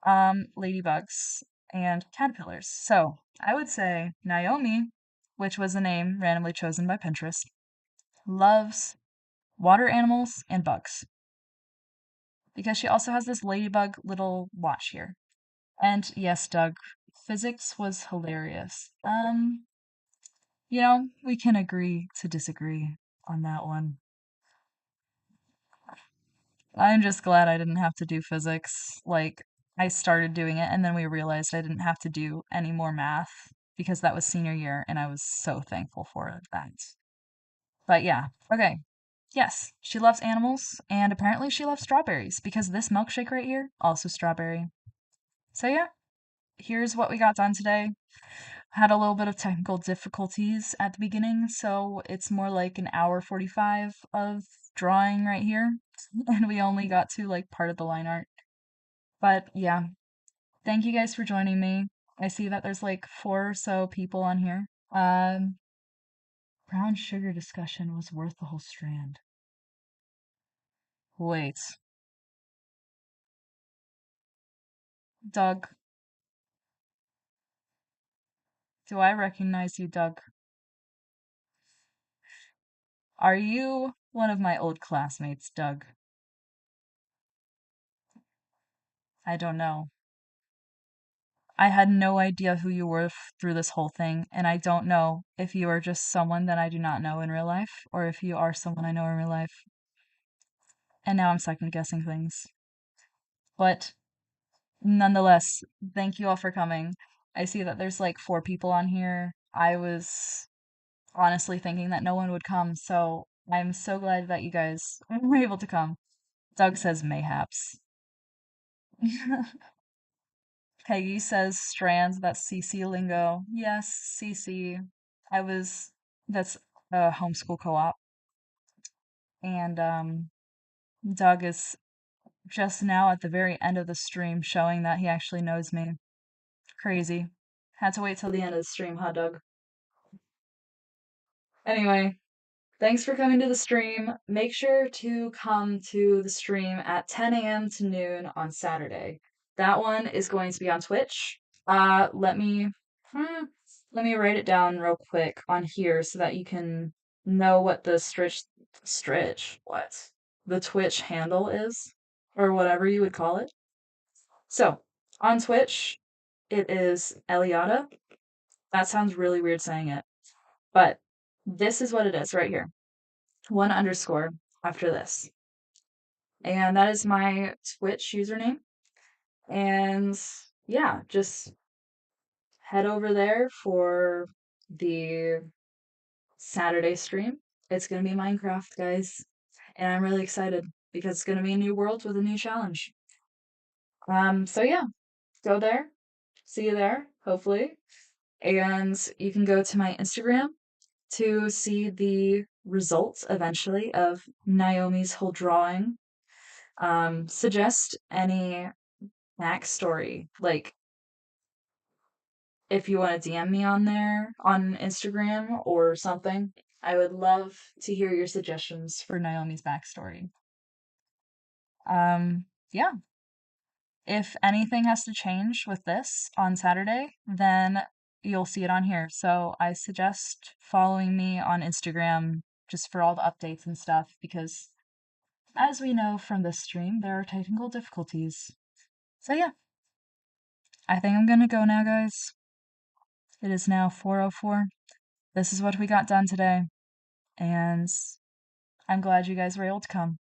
ladybugs and caterpillars. So I would say Naomi, which was a name randomly chosen by Pinterest, loves water animals and bugs because she also has this ladybug little watch here. And yes, Doug, physics was hilarious. We can agree to disagree on that one. I'm just glad I didn't have to do physics. Like, I started doing it and then we realized I didn't have to do any more math because that was senior year and I was so thankful for it that. But yeah, okay. Yes, she loves animals and apparently she loves strawberries because this milkshake right here also strawberry. So yeah, here's what we got done today. Had a little bit of technical difficulties at the beginning, so it's more like an hour 45 of drawing right here. And we only got to like part of the line art. But yeah, thank you guys for joining me. I see that there's like four or so people on here. Um, brown sugar discussion was worth the whole strand. Wait, Doug, do I recognize you, Doug? Are you one of my old classmates, Doug? I don't know. I had no idea who you were through this whole thing, and I don't know if you are just someone that I do not know in real life, or if you are someone I know in real life. And now I'm second guessing things. But nonetheless, thank you all for coming. I see that there's like four people on here. I was honestly thinking that no one would come, so I'm so glad that you guys were able to come. Doug says mayhaps. Peggy says strands, that's CC lingo. Yes, CC. I was, that's a homeschool co-op. And Doug is just now at the very end of the stream showing that he actually knows me. Crazy. Had to wait till the end of the stream, huh, Doug? Anyway, thanks for coming to the stream. Make sure to come to the stream at 10 a.m. to noon on Saturday. That one is going to be on Twitch. Let me hmm, let me write it down real quick on here so that you can know what the what? The Twitch handle is, or whatever you would call it. So, on Twitch, it is Eliada. That sounds really weird saying it, but this is what it is right here. One underscore after this. And that is my Twitch username. And yeah, just head over there for the Saturday stream. It's going to be Minecraft, guys. And I'm really excited because it's going to be a new world with a new challenge. So yeah, go there. See you there, hopefully. And you can go to my Instagram to see the results eventually of Naomi's whole drawing. Suggest any backstory. Like, if you want to DM me on there on Instagram or something, I would love to hear your suggestions for Naomi's backstory. Yeah. If anything has to change with this on Saturday, then you'll see it on here. So I suggest following me on Instagram just for all the updates and stuff because as we know from this stream, there are technical difficulties. So yeah, I think I'm gonna go now, guys. It is now 4:04. This is what we got done today, and I'm glad you guys were able to come.